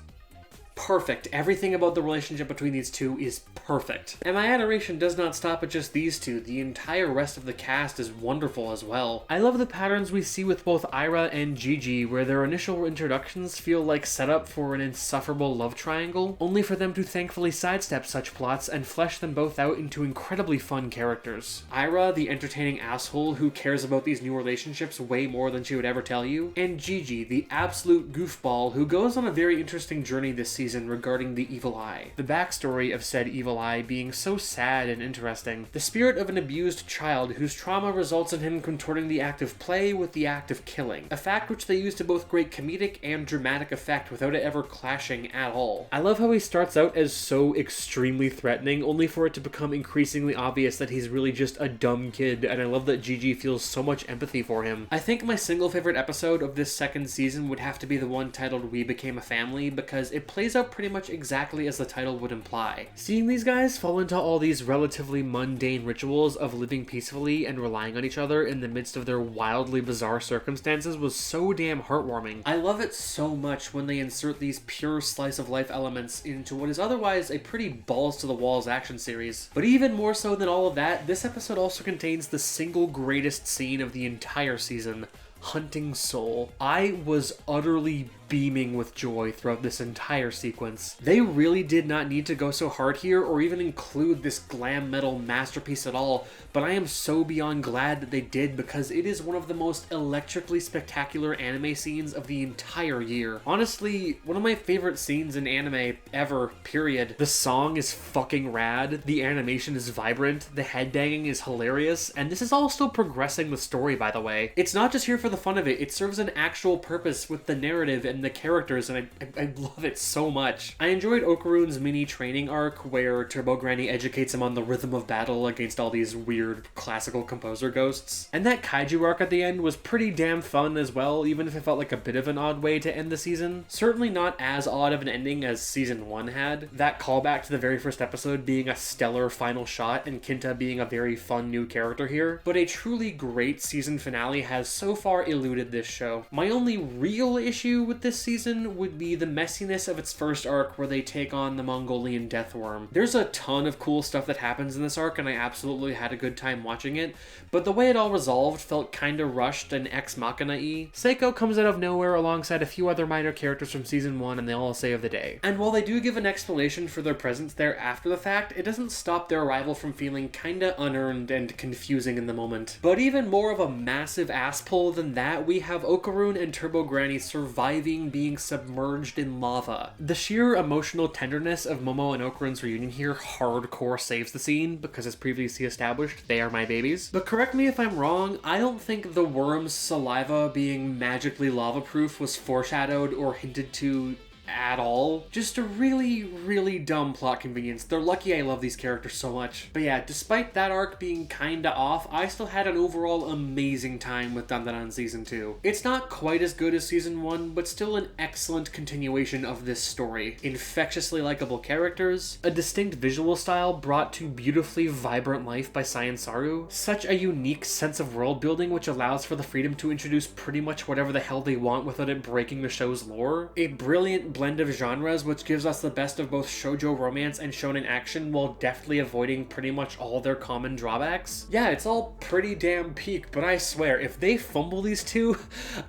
perfect. Everything about the relationship between these two is perfect. And my adoration does not stop at just these two. The entire rest of the cast is wonderful as well. I love the patterns we see with both Ira and Gigi, where their initial introductions feel like setup for an insufferable love triangle, only for them to thankfully sidestep such plots and flesh them both out into incredibly fun characters. Ira, the entertaining asshole who cares about these new relationships way more than she would ever tell you, and Gigi, the absolute goofball who goes on a very interesting journey this season regarding the evil eye. The backstory of said evil eye being so sad and interesting. The spirit of an abused child whose trauma results in him contorting the act of play with the act of killing. A fact which they use to both great comedic and dramatic effect without it ever clashing at all. I love how he starts out as so extremely threatening, only for it to become increasingly obvious that he's really just a dumb kid, and I love that Gigi feels so much empathy for him. I think my single favorite episode of this second season would have to be the one titled We Became a Family, because it plays out pretty much exactly as the title would imply. Seeing these guys fall into all these relatively mundane rituals of living peacefully and relying on each other in the midst of their wildly bizarre circumstances was so damn heartwarming. I love it so much when they insert these pure slice of life elements into what is otherwise a pretty balls to the walls action series. But even more so than all of that, this episode also contains the single greatest scene of the entire season, Hunting Soul. I was utterly beaming with joy throughout this entire sequence. They really did not need to go so hard here or even include this glam metal masterpiece at all, but I am so beyond glad that they did because it is one of the most electrically spectacular anime scenes of the entire year. Honestly, one of my favorite scenes in anime ever, period. The song is fucking rad, the animation is vibrant, the headbanging is hilarious, and this is all still progressing the story, by the way. It's not just here for the fun of it, it serves an actual purpose with the narrative and the characters, and I love it so much. I enjoyed Okarun's mini training arc where Turbo Granny educates him on the rhythm of battle against all these weird classical composer ghosts. And that kaiju arc at the end was pretty damn fun as well, even if it felt like a bit of an odd way to end the season. Certainly not as odd of an ending as season 1 had. That callback to the very first episode being a stellar final shot and Kinta being a very fun new character here. But a truly great season finale has so far eluded this show. My only real issue with this season would be the messiness of its first arc where they take on the Mongolian Deathworm. There's a ton of cool stuff that happens in this arc and I absolutely had a good time watching it, but the way it all resolved felt kinda rushed and ex machina-y. Seiko comes out of nowhere alongside a few other minor characters from season 1 and they all save the day. And while they do give an explanation for their presence there after the fact, it doesn't stop their arrival from feeling kinda unearned and confusing in the moment. But even more of a massive ass pull than that, we have Okarun and Turbo Granny surviving being submerged in lava. The sheer emotional tenderness of Momo and Okarun's reunion here hardcore saves the scene, because as previously established, they are my babies. But correct me if I'm wrong, I don't think the worm's saliva being magically lava-proof was foreshadowed or hinted to at all. Just a really, really dumb plot convenience. They're lucky I love these characters so much. But yeah, despite that arc being kinda off, I still had an overall amazing time with Dandadan Season 2. It's not quite as good as Season 1, but still an excellent continuation of this story. Infectiously likable characters, a distinct visual style brought to beautifully vibrant life by Saiyan Saru, such a unique sense of world building which allows for the freedom to introduce pretty much whatever the hell they want without it breaking the show's lore, a brilliant blend of genres which gives us the best of both shoujo romance and shonen action while deftly avoiding pretty much all their common drawbacks. Yeah, it's all pretty damn peak, but I swear, if they fumble these two,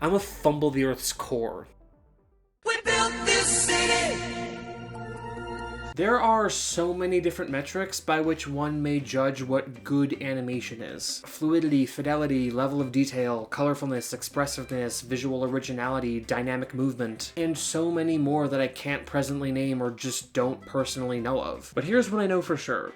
I'ma fumble the Earth's core. We built this city! There are so many different metrics by which one may judge what good animation is. Fluidity, fidelity, level of detail, colorfulness, expressiveness, visual originality, dynamic movement, and so many more that I can't presently name or just don't personally know of. But here's what I know for sure.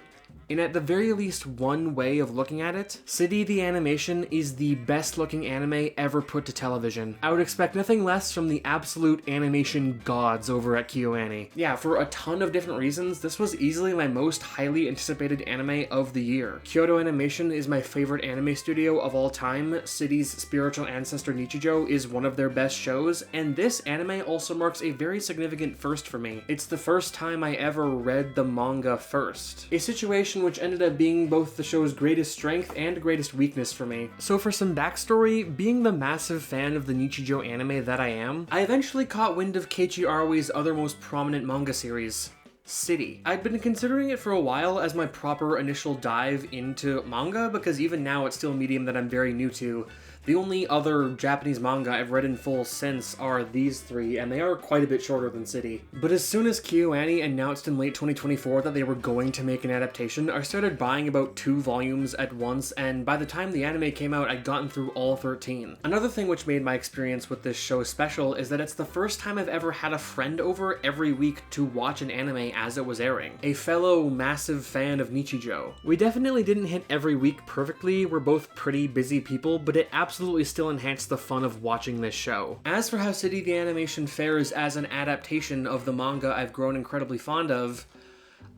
In at the very least one way of looking at it, City the Animation is the best looking anime ever put to television. I would expect nothing less from the absolute animation gods over at KyoAni. Yeah, for a ton of different reasons, this was easily my most highly anticipated anime of the year. Kyoto Animation is my favorite anime studio of all time, City's spiritual ancestor Nichijou is one of their best shows, and this anime also marks a very significant first for me. It's the first time I ever read the manga first. A situation which ended up being both the show's greatest strength and greatest weakness for me. So for some backstory, being the massive fan of the Nichijou anime that I am, I eventually caught wind of Keiichi Arawi's other most prominent manga series, City. I'd been considering it for a while as my proper initial dive into manga, because even now it's still a medium that I'm very new to. The only other Japanese manga I've read in full since are these three, and they are quite a bit shorter than City. But as soon as KyoAni announced in late 2024 that they were going to make an adaptation, I started buying about 2 volumes at once, and by the time the anime came out, I'd gotten through all 13. Another thing which made my experience with this show special is that it's the first time I've ever had a friend over every week to watch an anime as it was airing. A fellow massive fan of Nichijou. We definitely didn't hit every week perfectly, we're both pretty busy people, but it absolutely still enhanced the fun of watching this show. As for how City the Animation fares as an adaptation of the manga I've grown incredibly fond of,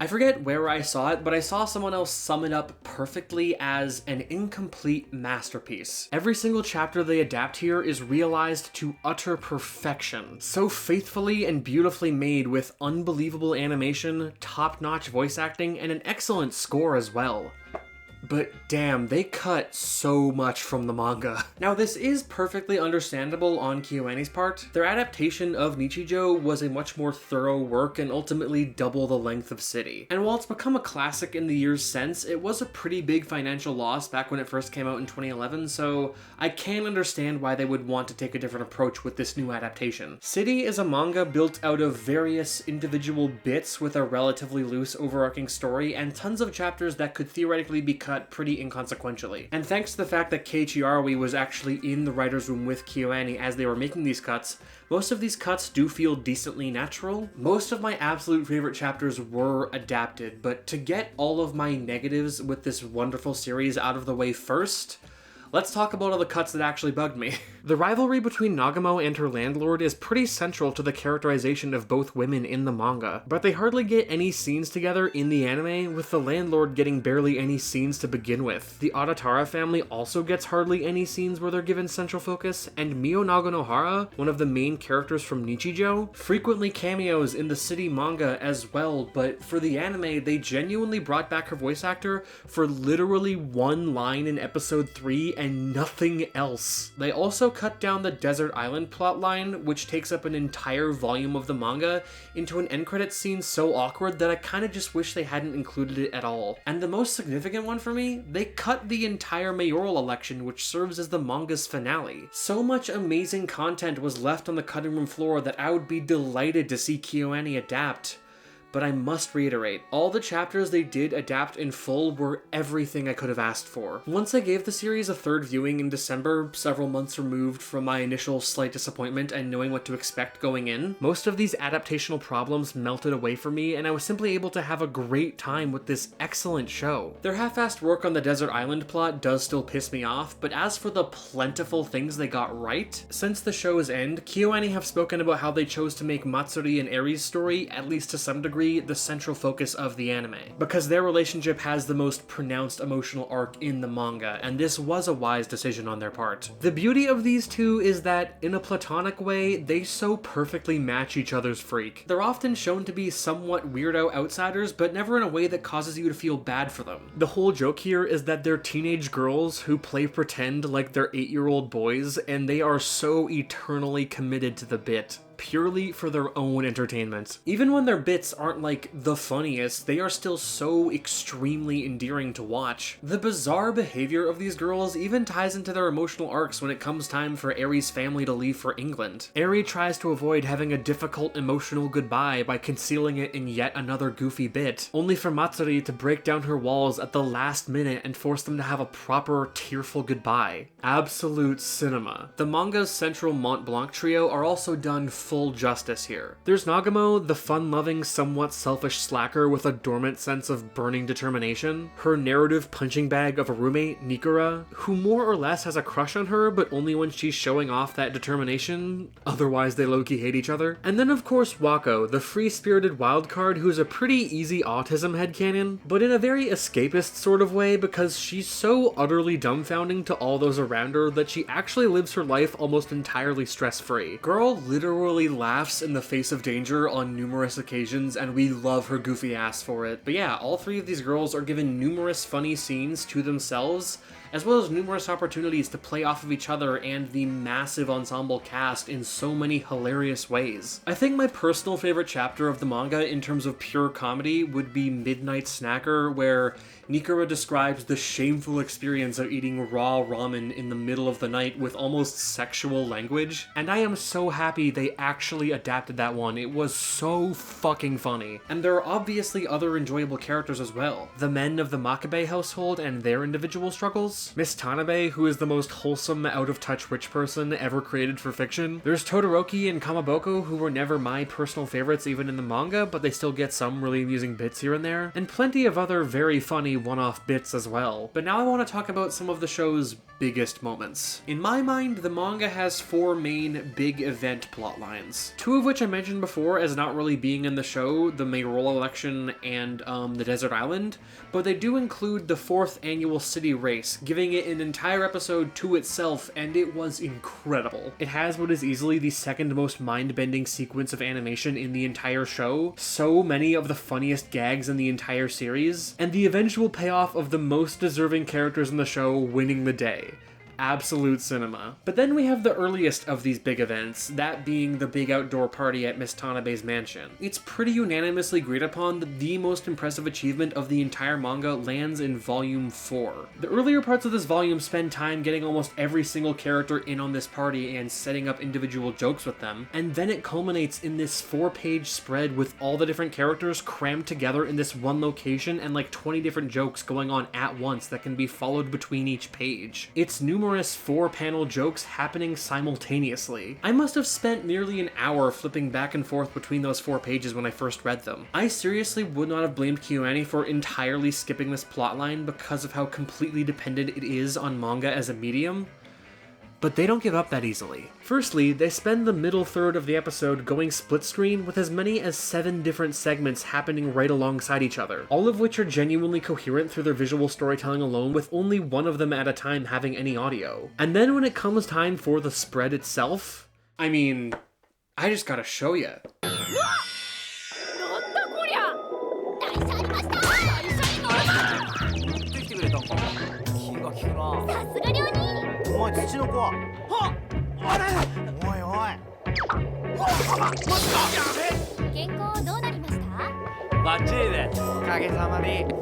I forget where I saw it, but I saw someone else sum it up perfectly as an incomplete masterpiece. Every single chapter they adapt here is realized to utter perfection. So faithfully and beautifully made with unbelievable animation, top-notch voice acting, and an excellent score as well. But damn, they cut so much from the manga. Now this is perfectly understandable on KyoAni's part. Their adaptation of Nichijou was a much more thorough work and ultimately double the length of City. And while it's become a classic in the years since, it was a pretty big financial loss back when it first came out in 2011, so I can understand why they would want to take a different approach with this new adaptation. City is a manga built out of various individual bits with a relatively loose overarching story and tons of chapters that could theoretically be cut pretty inconsequentially. And thanks to the fact that Keiichi Arawi was actually in the writer's room with KyoAni as they were making these cuts, most of these cuts do feel decently natural. Most of my absolute favorite chapters were adapted, but to get all of my negatives with this wonderful series out of the way first, let's talk about all the cuts that actually bugged me. The rivalry between Nagamo and her landlord is pretty central to the characterization of both women in the manga, but they hardly get any scenes together in the anime, with the landlord getting barely any scenes to begin with. The Adatara family also gets hardly any scenes where they're given central focus, and Mio Naganohara, one of the main characters from Nichijou, frequently cameos in the City manga as well, but for the anime, they genuinely brought back her voice actor for literally one line in episode 3 and nothing else. They also cut down the desert island plotline, which takes up an entire volume of the manga, into an end credits scene so awkward that I kinda just wish they hadn't included it at all. And the most significant one for me, they cut the entire mayoral election, which serves as the manga's finale. So much amazing content was left on the cutting room floor that I would be delighted to see KyoAni adapt. But I must reiterate, all the chapters they did adapt in full were everything I could have asked for. Once I gave the series a third viewing in December, several months removed from my initial slight disappointment and knowing what to expect going in, most of these adaptational problems melted away from me, and I was simply able to have a great time with this excellent show. Their half-assed work on the desert island plot does still piss me off, but as for the plentiful things they got right, since the show's end, KyoAni have spoken about how they chose to make Matsuri and Eri's story, at least to some degree, the central focus of the anime, because their relationship has the most pronounced emotional arc in the manga, and this was a wise decision on their part. The beauty of these two is that, in a platonic way, they so perfectly match each other's freak. They're often shown to be somewhat weirdo outsiders, but never in a way that causes you to feel bad for them. The whole joke here is that they're teenage girls who play pretend like they're 8-year-old boys, and they are so eternally committed to the bit, purely for their own entertainment. Even when their bits aren't like the funniest, they are still so extremely endearing to watch. The bizarre behavior of these girls even ties into their emotional arcs when it comes time for Eri's family to leave for England. Eri tries to avoid having a difficult emotional goodbye by concealing it in yet another goofy bit, only for Matsuri to break down her walls at the last minute and force them to have a proper tearful goodbye. Absolute cinema. The manga's central Mont Blanc trio are also done full justice here. There's Nagamo, the fun-loving, somewhat selfish slacker with a dormant sense of burning determination, her narrative punching bag of a roommate, Nikura, who more or less has a crush on her, but only when she's showing off that determination, otherwise they low-key hate each other. And then of course Wako, the free-spirited wildcard who's a pretty easy autism headcanon, but in a very escapist sort of way because she's so utterly dumbfounding to all those around her that she actually lives her life almost entirely stress-free. Girl literally laughs in the face of danger on numerous occasions, and we love her goofy ass for it. But yeah, all three of these girls are given numerous funny scenes to themselves, as well as numerous opportunities to play off of each other and the massive ensemble cast in so many hilarious ways. I think my personal favorite chapter of the manga in terms of pure comedy would be Midnight Snacker, where Nikura describes the shameful experience of eating raw ramen in the middle of the night with almost sexual language, and I am so happy they actually adapted that one. It was so fucking funny. And there are obviously other enjoyable characters as well. The men of the Makabe household and their individual struggles. Miss Tanabe, who is the most wholesome, out-of-touch rich person ever created for fiction. There's Todoroki and Kamaboko, who were never my personal favorites even in the manga, but they still get some really amusing bits here and there. And plenty of other very funny one-off bits as well. But now I want to talk about some of the show's biggest moments. In my mind, the manga has 4 main big event plot lines, 2 of which I mentioned before as not really being in the show, the mayoral election and the desert island, but they do include the 4th annual city race, giving it an entire episode to itself, and it was incredible. It has what is easily the second most mind-bending sequence of animation in the entire show, so many of the funniest gags in the entire series, and the eventual payoff of the most deserving characters in the show winning the day. Absolute cinema. But then we have the earliest of these big events, that being the big outdoor party at Miss Tanabe's mansion. It's pretty unanimously agreed upon that the most impressive achievement of the entire manga lands in volume 4. The earlier parts of this volume spend time getting almost every single character in on this party and setting up individual jokes with them, and then it culminates in this 4-page spread with all the different characters crammed together in this one location and like 20 different jokes going on at once that can be followed between each page. It's numerous 4-panel jokes happening simultaneously. I must have spent nearly an hour flipping back and forth between those 4 pages when I first read them. I seriously would not have blamed KyoAni for entirely skipping this plotline because of how completely dependent it is on manga as a medium. But they don't give up that easily. Firstly, they spend the middle third of the episode going split screen with as many as 7 different segments happening right alongside each other, all of which are genuinely coherent through their visual storytelling alone, with only one of them at a time having any audio. And then when it comes time for the spread itself, I mean, I just gotta show ya. さすが両人おい土の子はあれおいおい原稿どうなりました？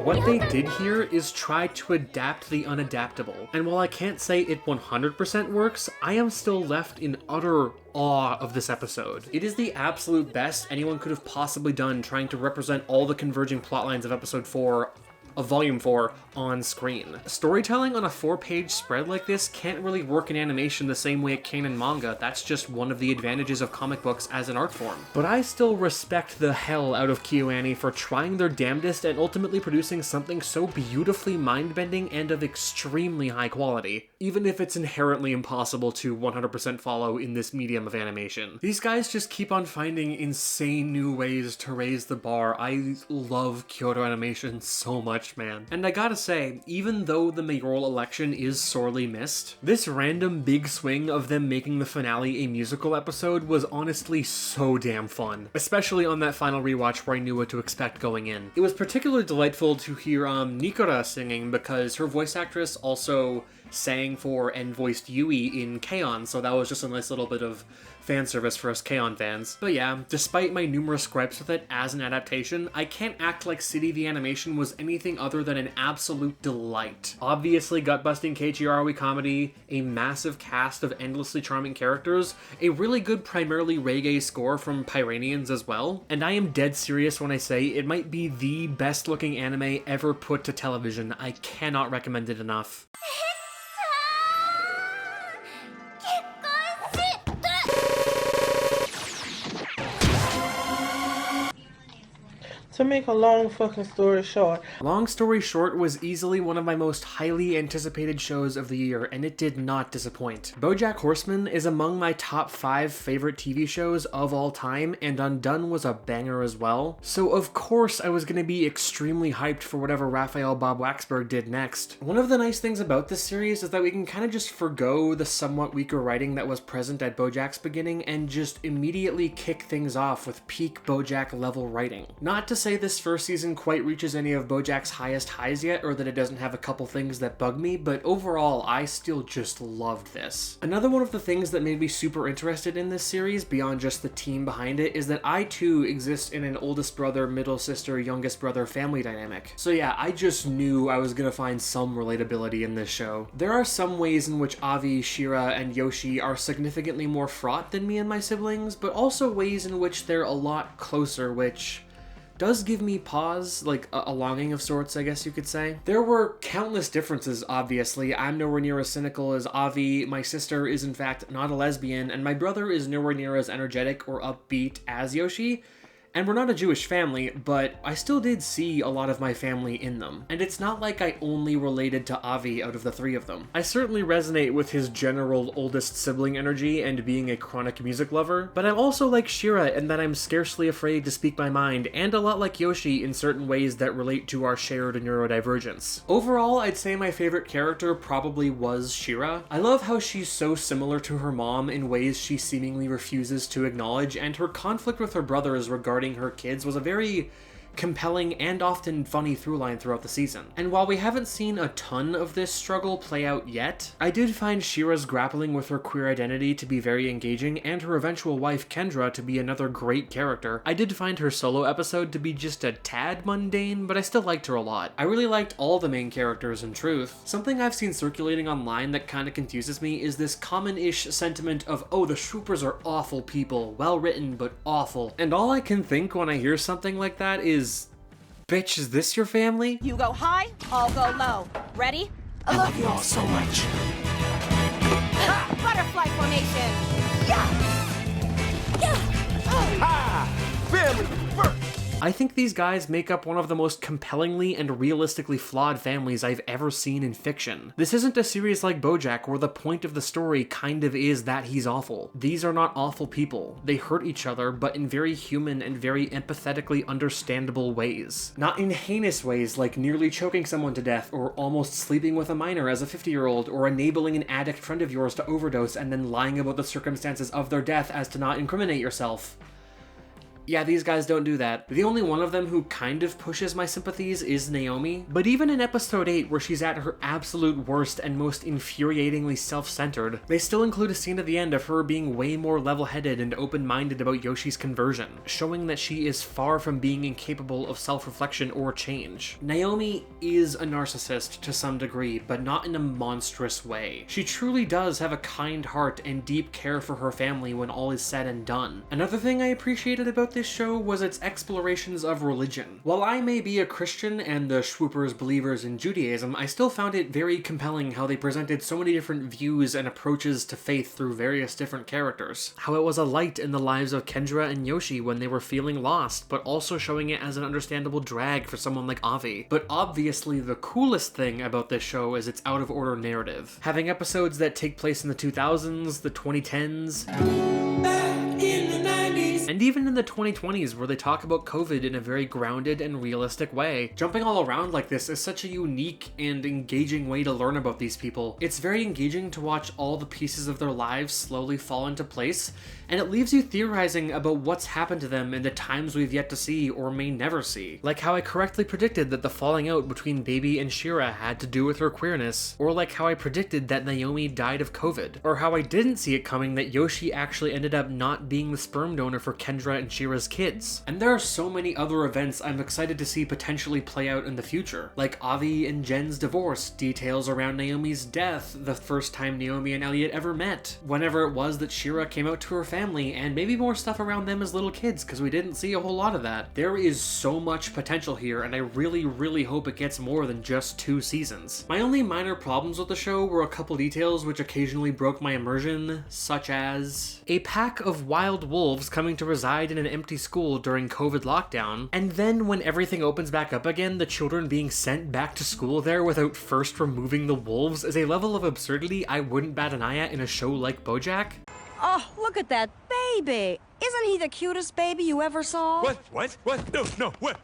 What they did here is try to adapt the unadaptable, and while I can't say it 100% works, I am still left in utter awe of this episode. It is the absolute best anyone could have possibly done trying to represent all the converging plotlines of episode 4 of Volume 4 on screen. Storytelling on a 4-page spread like this can't really work in animation the same way it can in manga. That's just one of the advantages of comic books as an art form. But I still respect the hell out of KyoAni for trying their damnedest and ultimately producing something so beautifully mind-bending and of extremely high quality, even if it's inherently impossible to 100% follow in this medium of animation. These guys just keep on finding insane new ways to raise the bar. I love Kyoto Animation so much, man. And I gotta say, even though the mayoral election is sorely missed, this random big swing of them making the finale a musical episode was honestly so damn fun, especially on that final rewatch where I knew what to expect going in. It was particularly delightful to hear Nikora singing because her voice actress also sang for and voiced Yui in Cain, so that was just a nice little bit of fan service for us Cain fans. But yeah, despite my numerous gripes with it as an adaptation, I can't act like City the Animation was anything other than an absolute delight. Obviously gut-busting KGROE comedy, a massive cast of endlessly charming characters, a really good primarily reggae score from Piranians as well, and I am dead serious when I say it might be the best looking anime ever put to television. I cannot recommend it enough. To make a long fucking story short. Long Story Short was easily one of my most highly anticipated shows of the year, and it did not disappoint. BoJack Horseman is among my top 5 favorite TV shows of all time, and Undone was a banger as well. So of course I was gonna be extremely hyped for whatever Raphael Bob Waxberg did next. One of the nice things about this series is that we can kind of just forgo the somewhat weaker writing that was present at BoJack's beginning and just immediately kick things off with peak BoJack level writing. Not to say this first season quite reaches any of BoJack's highest highs yet, or that it doesn't have a couple things that bug me, but overall, I still just loved this. Another one of the things that made me super interested in this series, beyond just the team behind it, is that I too exist in an oldest brother, middle sister, youngest brother family dynamic. So yeah, I just knew I was gonna find some relatability in this show. There are some ways in which Avi, Shira, and Yoshi are significantly more fraught than me and my siblings, but also ways in which they're a lot closer, which does give me pause, like a longing of sorts, I guess you could say. There were countless differences, obviously. I'm nowhere near as cynical as Avi, my sister is in fact not a lesbian, and my brother is nowhere near as energetic or upbeat as Yoshi. And we're not a Jewish family, but I still did see a lot of my family in them. And it's not like I only related to Avi out of the 3 of them. I certainly resonate with his general oldest sibling energy and being a chronic music lover, but I'm also like Shira in that I'm scarcely afraid to speak my mind, and a lot like Yoshi in certain ways that relate to our shared neurodivergence. Overall, I'd say my favorite character probably was Shira. I love how she's so similar to her mom in ways she seemingly refuses to acknowledge, and her conflict with her brothers regarding her kids was a very compelling and often funny throughline throughout the season. And while we haven't seen a ton of this struggle play out yet, I did find Shira's grappling with her queer identity to be very engaging, and her eventual wife Kendra to be another great character. I did find her solo episode to be just a tad mundane, but I still liked her a lot. I really liked all the main characters in truth. Something I've seen circulating online that kinda confuses me is this common-ish sentiment of, oh, the Shroopers are awful people, well written but awful. And all I can think when I hear something like that is, bitch, is this your family? You go high, I'll go low. Ready? I love you all so much. Ha! Butterfly formation! Yeah! Yeah! Ha! Family first! I think these guys make up one of the most compellingly and realistically flawed families I've ever seen in fiction. This isn't a series like BoJack where the point of the story kind of is that he's awful. These are not awful people. They hurt each other, but in very human and very empathetically understandable ways. Not in heinous ways like nearly choking someone to death, or almost sleeping with a minor as a 50-year-old, or enabling an addict friend of yours to overdose and then lying about the circumstances of their death as to not incriminate yourself. Yeah, these guys don't do that. The only one of them who kind of pushes my sympathies is Naomi, but even in episode 8, where she's at her absolute worst and most infuriatingly self-centered, they still include a scene at the end of her being way more level-headed and open-minded about Yoshi's conversion, showing that she is far from being incapable of self-reflection or change. Naomi is a narcissist to some degree, but not in a monstrous way. She truly does have a kind heart and deep care for her family when all is said and done. Another thing I appreciated about this show was its explorations of religion. While I may be a Christian and the Schwoopers believers in Judaism, I still found it very compelling how they presented so many different views and approaches to faith through various different characters. How it was a light in the lives of Kendra and Yoshi when they were feeling lost, but also showing it as an understandable drag for someone like Avi. But obviously the coolest thing about this show is its out-of-order narrative. Having episodes that take place in the 2000s, the 2010s, and even in the 2020s, where they talk about COVID in a very grounded and realistic way. Jumping all around like this is such a unique and engaging way to learn about these people. It's very engaging to watch all the pieces of their lives slowly fall into place, and it leaves you theorizing about what's happened to them in the times we've yet to see or may never see. Like how I correctly predicted that the falling out between Baby and Shira had to do with her queerness, or like how I predicted that Naomi died of COVID, or how I didn't see it coming that Yoshi actually ended up not being the sperm donor for Kendra and Shira's kids. And there are so many other events I'm excited to see potentially play out in the future, like Avi and Jen's divorce, details around Naomi's death, the first time Naomi and Elliot ever met, whenever it was that Shira came out to her family, and maybe more stuff around them as little kids, because we didn't see a whole lot of that. There is so much potential here, and I really hope it gets more than just 2 seasons. My only minor problems with the show were a couple details which occasionally broke my immersion, such as a pack of wild wolves coming to reside in an empty school during COVID lockdown, and then when everything opens back up again, the children being sent back to school there without first removing the wolves is a level of absurdity I wouldn't bat an eye at in a show like BoJack. Oh, look at that baby! Isn't he the cutest baby you ever saw? What? No, what?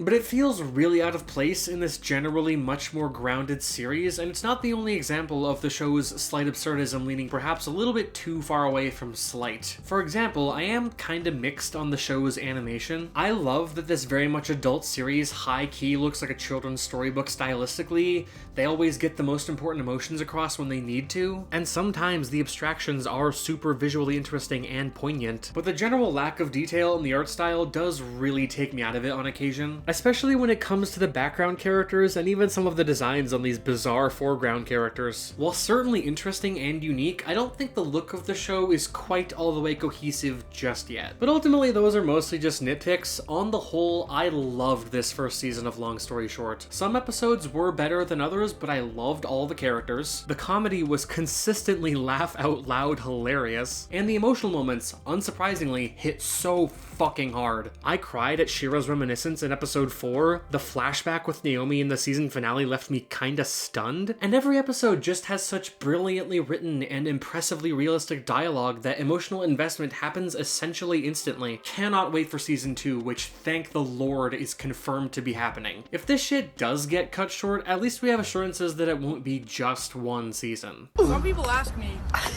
But it feels really out of place in this generally much more grounded series, and it's not the only example of the show's slight absurdism leaning perhaps a little bit too far away from slight. For example, I am kinda mixed on the show's animation. I love that this very much adult series high-key looks like a children's storybook stylistically. They always get the most important emotions across when they need to, and sometimes the abstractions are super visually interesting and poignant, but the general lack of detail in the art style does really take me out of it on occasion. Especially when it comes to the background characters and even some of the designs on these bizarre foreground characters. While certainly interesting and unique, I don't think the look of the show is quite all the way cohesive just yet. But ultimately those are mostly just nitpicks. On the whole, I loved this first season of Long Story Short. Some episodes were better than others, but I loved all the characters. The comedy was consistently laugh out loud hilarious, and the emotional moments, unsurprisingly, hit so fucking hard. I cried at Shira's reminiscence in episode 4, the flashback with Naomi in the season finale left me kinda stunned, and every episode just has such brilliantly written and impressively realistic dialogue that emotional investment happens essentially instantly. Cannot wait for season 2, which thank the Lord is confirmed to be happening. If this shit does get cut short, at least we have assurances that it won't be just 1 season. Some people ask me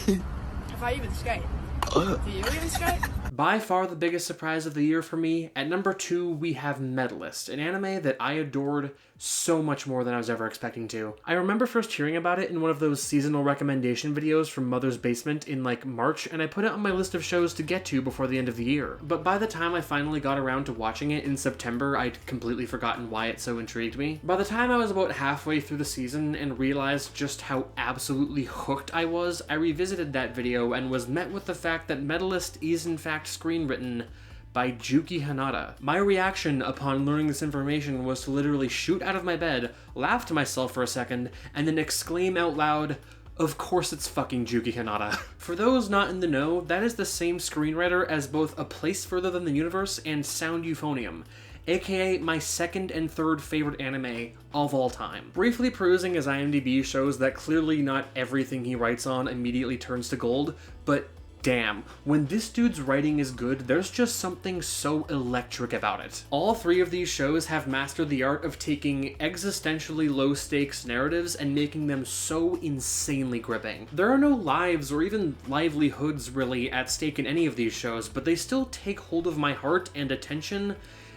if I even skate. Do you even skate? By far the biggest surprise of the year for me, at number 2 we have Medalist, an anime that I adored so much more than I was ever expecting to. I remember first hearing about it in one of those seasonal recommendation videos from Mother's Basement in like March, and I put it on my list of shows to get to before the end of the year. But by the time I finally got around to watching it in September, I'd completely forgotten why it so intrigued me. By the time I was about halfway through the season and realized just how absolutely hooked I was, I revisited that video and was met with the fact that Medalist is in fact screenwritten by Juki Hanada. My reaction upon learning this information was to literally shoot out of my bed, laugh to myself for a second, and then exclaim out loud, "Of course it's fucking Juki Hanada." For those not in the know, that is the same screenwriter as both A Place Further Than the Universe and Sound Euphonium, aka my second and third favorite anime of all time. Briefly perusing his IMDb shows that clearly not everything he writes on immediately turns to gold, but damn, when this dude's writing is good, there's just something so electric about it. All three of these shows have mastered the art of taking existentially low-stakes narratives and making them so insanely gripping. There are no lives or even livelihoods really at stake in any of these shows, but they still take hold of my heart and attention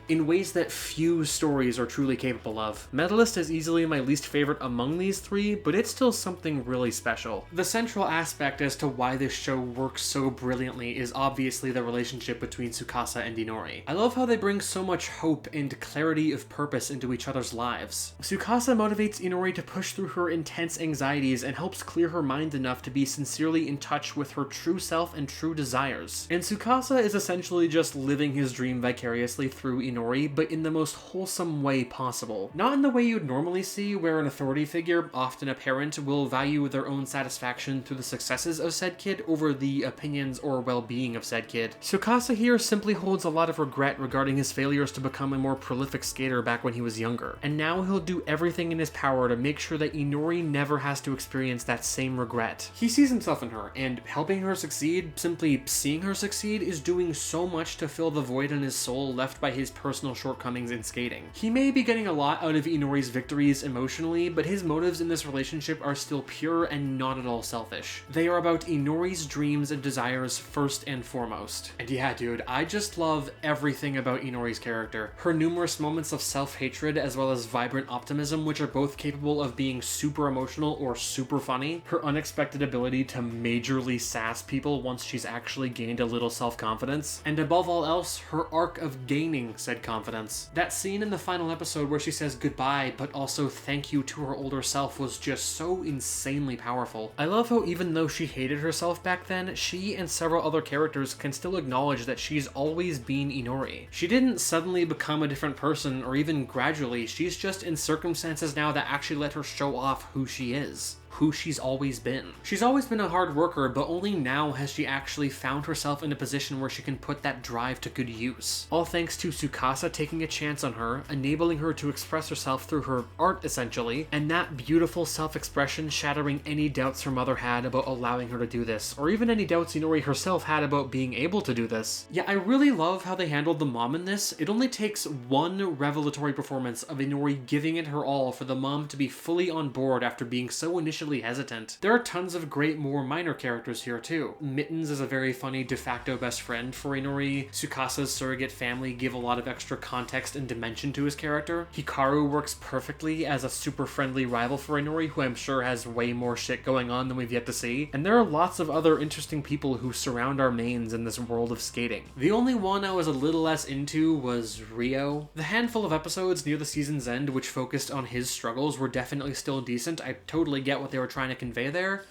in ways that few stories are truly capable of. Medalist is easily my least favorite among these three, but it's still something really special. The central aspect as to why this show works so brilliantly is obviously the relationship between Tsukasa and Inori. I love how they bring so much hope and clarity of purpose into each other's lives. Tsukasa motivates Inori to push through her intense anxieties and helps clear her mind enough to be sincerely in touch with her true self and true desires. And Tsukasa is essentially just living his dream vicariously through Inori, but in the most wholesome way possible. Not in the way you'd normally see, where an authority figure, often a parent, will value their own satisfaction through the successes of said kid over the opinions or well-being of said kid. Tsukasa here simply holds a lot of regret regarding his failures to become a more prolific skater back when he was younger, and now he'll do everything in his power to make sure that Inori never has to experience that same regret. He sees himself in her, and helping her succeed, simply seeing her succeed, is doing so much to fill the void in his soul left by his personal shortcomings in skating. He may be getting a lot out of Inori's victories emotionally, but his motives in this relationship are still pure and not at all selfish. They are about Inori's dreams and desires first and foremost. And yeah, dude, I just love everything about Inori's character. Her numerous moments of self-hatred as well as vibrant optimism, which are both capable of being super emotional or super funny. Her unexpected ability to majorly sass people once she's actually gained a little self-confidence. And above all else, her arc of gaining said confidence. That scene in the final episode where she says goodbye but also thank you to her older self was just so insanely powerful. I love how even though she hated herself back then, she and several other characters can still acknowledge that she's always been Inori. She didn't suddenly become a different person or even gradually, she's just in circumstances now that actually let her show off who she is. Who she's always been. She's always been a hard worker, but only now has she actually found herself in a position where she can put that drive to good use. All thanks to Tsukasa taking a chance on her, enabling her to express herself through her art essentially, and that beautiful self-expression shattering any doubts her mother had about allowing her to do this, or even any doubts Inori herself had about being able to do this. Yeah, I really love how they handled the mom in this. It only takes one revelatory performance of Inori giving it her all for the mom to be fully on board after being so initially hesitant. There are tons of great more minor characters here too. Mittens is a very funny de facto best friend for Inori. Tsukasa's surrogate family give a lot of extra context and dimension to his character. Hikaru works perfectly as a super friendly rival for Inori, who I'm sure has way more shit going on than we've yet to see. And there are lots of other interesting people who surround our mains in this world of skating. The only one I was a little less into was Ryo. The handful of episodes near the season's end which focused on his struggles were definitely still decent. I totally get what they were trying to convey there,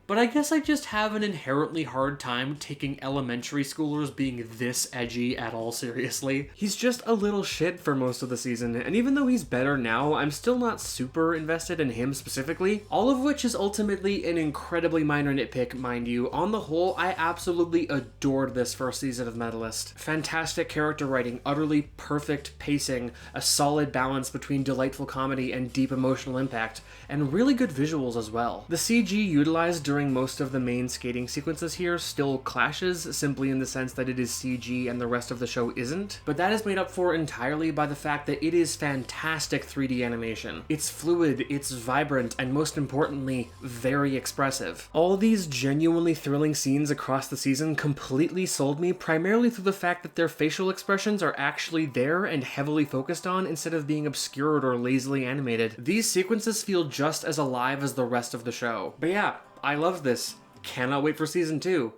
but I guess I just have an inherently hard time taking elementary schoolers being this edgy at all seriously. He's just a little shit for most of the season, and even though he's better now, I'm still not super invested in him specifically, all of which is ultimately an incredibly minor nitpick, mind you. On the whole, I absolutely adored this first season of Medalist. Fantastic character writing, utterly perfect pacing, a solid balance between delightful comedy and deep emotional impact, and really good visuals as well. The CG utilized during most of the main skating sequences here still clashes, simply in the sense that it is CG and the rest of the show isn't, but that is made up for entirely by the fact that it is fantastic 3D animation. It's fluid, it's vibrant, and most importantly, very expressive. All these genuinely thrilling scenes across the season completely sold me, primarily through the fact that their facial expressions are actually there and heavily focused on instead of being obscured or lazily animated. These sequences feel just as alive as the rest of the show. But yeah, I love this. Cannot wait for season 2.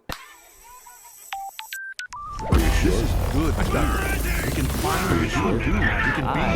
Are you sure? Good. We can finally do. We can be.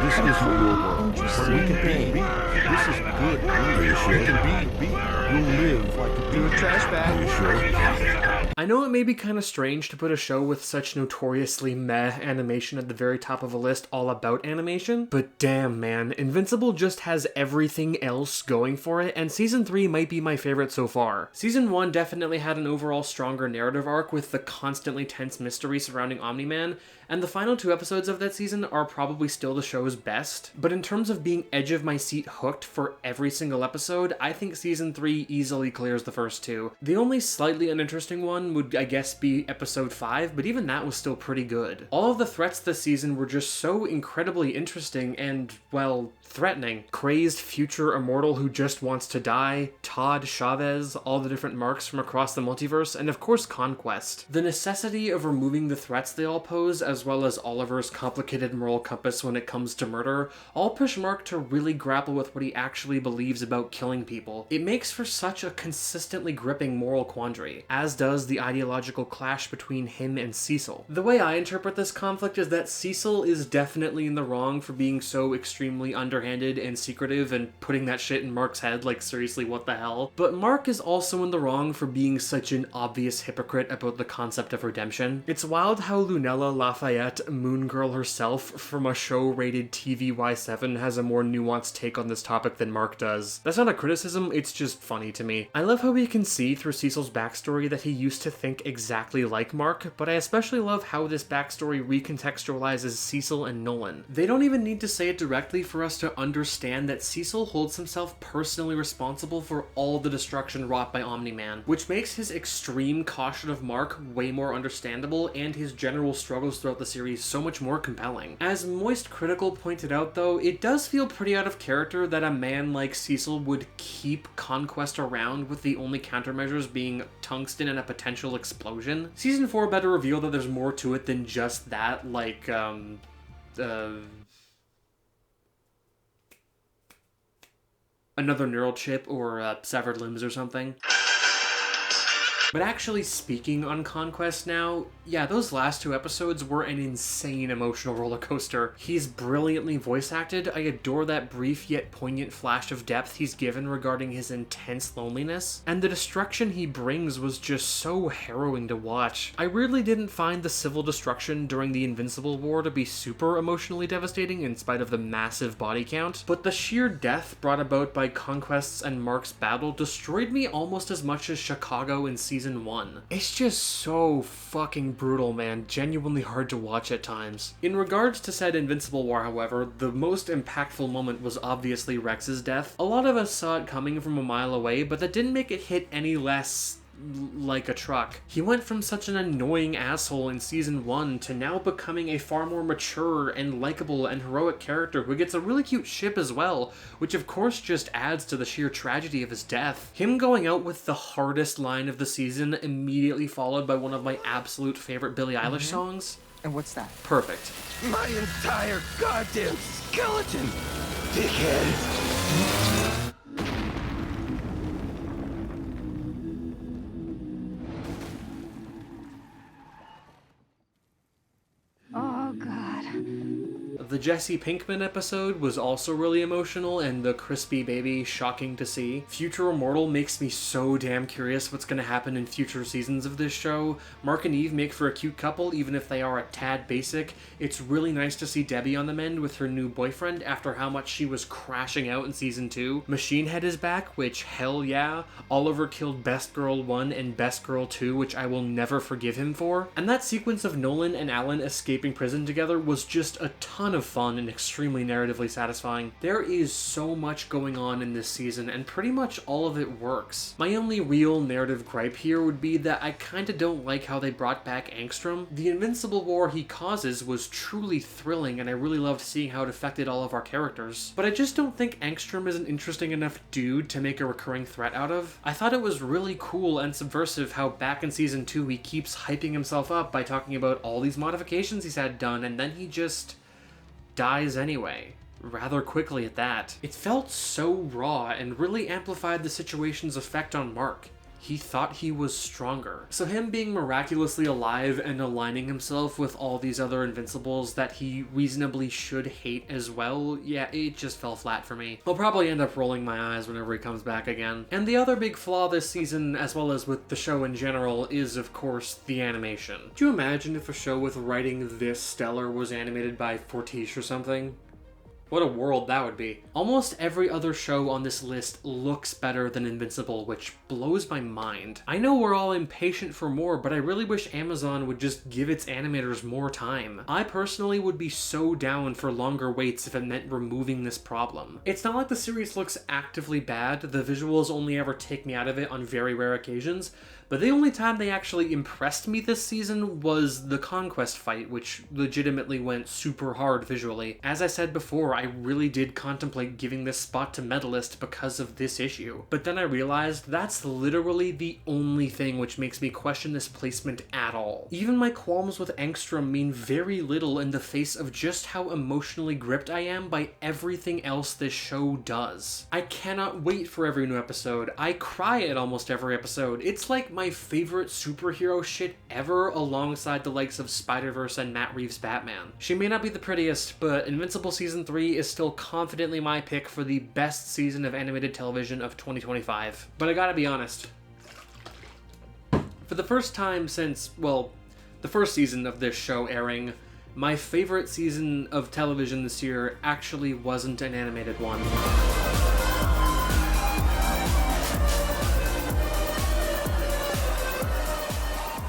This is the real world. Where we can be. This is good. Are you sure? We can be. You'll live like a trash bag. Are you sure? I know it may be kind of strange to put a show with such notoriously meh animation at the very top of a list all about animation, but damn man, Invincible just has everything else going for it, and Season 3 might be my favorite so far. Season 1 definitely had an overall stronger narrative arc with the constantly tense mystery surrounding Omni-Man, and the final 2 episodes of that season are probably still the show's best, but in terms of being edge of my seat hooked for every single episode, I think Season 3 easily clears the first 2. The only slightly uninteresting one would, I guess, be Episode 5, but even that was still pretty good. All of the threats this season were just so incredibly interesting and, well, threatening. Crazed future immortal who just wants to die, Todd Chavez, all the different marks from across the multiverse, and of course Conquest. The necessity of removing the threats they all pose, as well as Oliver's complicated moral compass when it comes to murder, all push Mark to really grapple with what he actually believes about killing people. It makes for such a consistently gripping moral quandary, as does the ideological clash between him and Cecil. The way I interpret this conflict is that Cecil is definitely in the wrong for being so extremely underhanded and secretive and putting that shit in Mark's head, like seriously what the hell. But Mark is also in the wrong for being such an obvious hypocrite about the concept of redemption. It's wild how Lunella Lafayette, Moon Girl herself, from a show rated TVY7 has a more nuanced take on this topic than Mark does. That's not a criticism, it's just funny to me. I love how we can see through Cecil's backstory that he used to think exactly like Mark, but I especially love how this backstory recontextualizes Cecil and Nolan. They don't even need to say it directly for us to understand that Cecil holds himself personally responsible for all the destruction wrought by Omni-Man, which makes his extreme caution of Mark way more understandable and his general struggles throughout the series so much more compelling. As Moist Critical pointed out though, it does feel pretty out of character that a man like Cecil would keep Conquest around with the only countermeasures being tungsten and a potential explosion. Season 4 better reveal that there's more to it than just that, like, another neural chip or severed limbs or something. But actually speaking on Conquest now, yeah, those last 2 episodes were an insane emotional roller coaster. He's brilliantly voice acted. I adore that brief yet poignant flash of depth he's given regarding his intense loneliness, and the destruction he brings was just so harrowing to watch. I weirdly didn't find the civil destruction during the Invincible War to be super emotionally devastating in spite of the massive body count, but the sheer death brought about by Conquest's and Mark's battle destroyed me almost as much as Chicago in Season 1. It's just so fucking brutal, man. Genuinely hard to watch at times. In regards to said Invincible War, however, the most impactful moment was obviously Rex's death. A lot of us saw it coming from a mile away, but that didn't make it hit any less like a truck. He went from such an annoying asshole in Season 1 to now becoming a far more mature and likable and heroic character who gets a really cute ship as well, which of course just adds to the sheer tragedy of his death. Him going out with the hardest line of the season, immediately followed by one of my absolute favorite Billie Eilish songs. And what's that? Perfect. My entire goddamn skeleton, dickhead! Oh, God. The Jesse Pinkman episode was also really emotional, and the crispy baby shocking to see. Future Immortal makes me so damn curious what's gonna happen in future seasons of this show. Mark and Eve make for a cute couple, even if they are a tad basic. It's really nice to see Debbie on the mend with her new boyfriend after how much she was crashing out in Season 2. Machine Head is back, which hell yeah. Oliver killed Best Girl 1 and Best Girl 2, which I will never forgive him for. And that sequence of Nolan and Alan escaping prison together was just a ton of fun and extremely narratively satisfying. There is so much going on in this season, and pretty much all of it works. My only real narrative gripe here would be that I kinda don't like how they brought back Angstrom. The Invincible War he causes was truly thrilling, and I really loved seeing how it affected all of our characters. But I just don't think Angstrom is an interesting enough dude to make a recurring threat out of. I thought it was really cool and subversive how back in Season 2 he keeps hyping himself up by talking about all these modifications he's had done, and then he just dies anyway. Rather quickly at that. It felt so raw and really amplified the situation's effect on Mark. he thought he was stronger. So him being miraculously alive and aligning himself with all these other Invincibles that he reasonably should hate as well, yeah, it just fell flat for me. I'll probably end up rolling my eyes whenever he comes back again. And the other big flaw this season, as well as with the show in general, is of course the animation. Do you imagine if a show with writing this stellar was animated by Fortiche or something? What a world that would be. Almost every other show on this list looks better than Invincible, which blows my mind. I know we're all impatient for more, but I really wish Amazon would just give its animators more time. I personally would be so down for longer waits if it meant removing this problem. It's not like the series looks actively bad, the visuals only ever take me out of it on very rare occasions, but the only time they actually impressed me this season was the Conquest fight, which legitimately went super hard visually. As I said before, I really did contemplate giving this spot to Medalist because of this issue. But then I realized that's literally the only thing which makes me question this placement at all. Even my qualms with Angstrom mean very little in the face of just how emotionally gripped I am by everything else this show does. I cannot wait for every new episode. I cry at almost every episode. It's like my favorite superhero shit ever, alongside the likes of Spider-Verse and Matt Reeves' Batman. She may not be the prettiest, but Invincible Season 3 is still confidently my pick for the best season of animated television of 2025. But I gotta be honest, for the first time since, well, the first season of this show airing, my favorite season of television this year actually wasn't an animated one.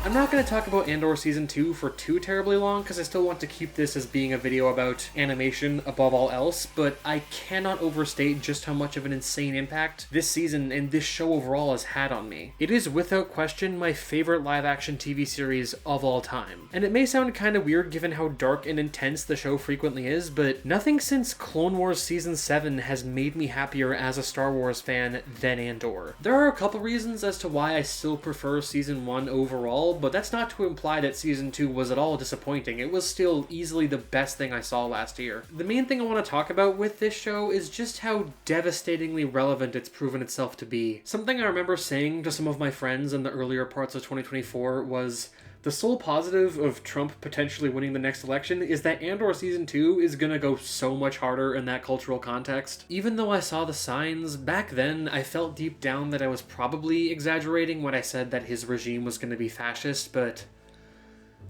I'm not going to talk about Andor Season 2 for too terribly long, because I still want to keep this as being a video about animation above all else, but I cannot overstate just how much of an insane impact this season and this show overall has had on me. It is without question my favorite live-action TV series of all time. And it may sound kind of weird given how dark and intense the show frequently is, but nothing since Clone Wars Season 7 has made me happier as a Star Wars fan than Andor. There are a couple reasons as to why I still prefer Season 1 overall, but that's not to imply that Season 2 was at all disappointing. It was still easily the best thing I saw last year. The main thing I want to talk about with this show is just how devastatingly relevant it's proven itself to be. Something I remember saying to some of my friends in the earlier parts of 2024 was, the sole positive of Trump potentially winning the next election is that Andor Season 2 is gonna go so much harder in that cultural context. Even though I saw the signs, back then I felt deep down that I was probably exaggerating when I said that his regime was gonna be fascist, but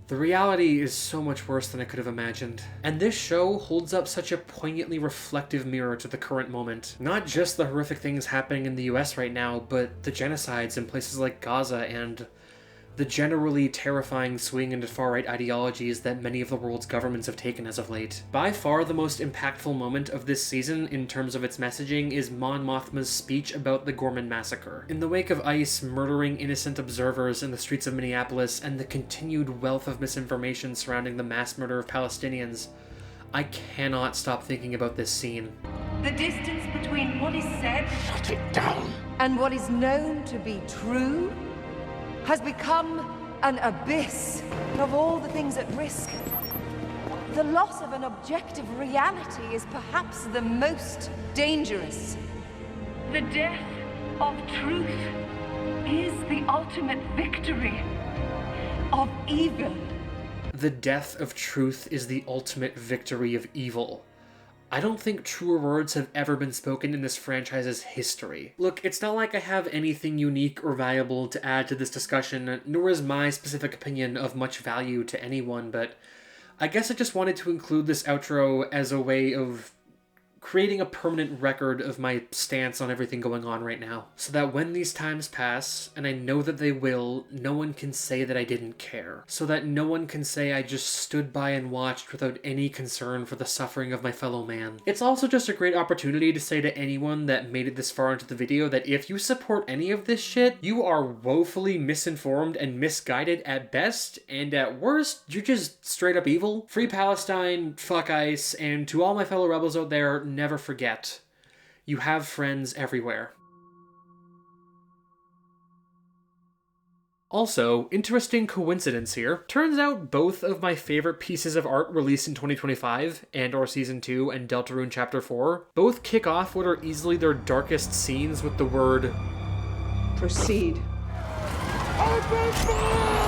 the reality is so much worse than I could have imagined. And this show holds up such a poignantly reflective mirror to the current moment. Not just the horrific things happening in the US right now, but the genocides in places like Gaza and the generally terrifying swing into far-right ideologies that many of the world's governments have taken as of late. By far the most impactful moment of this season in terms of its messaging is Mon Mothma's speech about the Gorman massacre. In the wake of ICE murdering innocent observers in the streets of Minneapolis and the continued wealth of misinformation surrounding the mass murder of Palestinians, I cannot stop thinking about this scene. The distance between what is said Shut it down. and what is known to be true has become an abyss of all the things at risk. The loss of an objective reality is perhaps the most dangerous. The death of truth is the ultimate victory of evil. The death of truth is the ultimate victory of evil. I don't think truer words have ever been spoken in this franchise's history. Look, it's not like I have anything unique or valuable to add to this discussion, nor is my specific opinion of much value to anyone, but I guess I just wanted to include this outro as a way of creating a permanent record of my stance on everything going on right now, so that when these times pass, and I know that they will, no one can say that I didn't care. So that no one can say I just stood by and watched without any concern for the suffering of my fellow man. It's also just a great opportunity to say to anyone that made it this far into the video that if you support any of this shit, you are woefully misinformed and misguided at best, and at worst, you're just straight up evil. Free Palestine, fuck ICE, and to all my fellow rebels out there, never forget, you have friends everywhere. Also, interesting coincidence here. Turns out both of my favorite pieces of art released in 2025, Andor Season 2 and Deltarune Chapter 4, both kick off what are easily their darkest scenes with the word proceed. Super Bowl!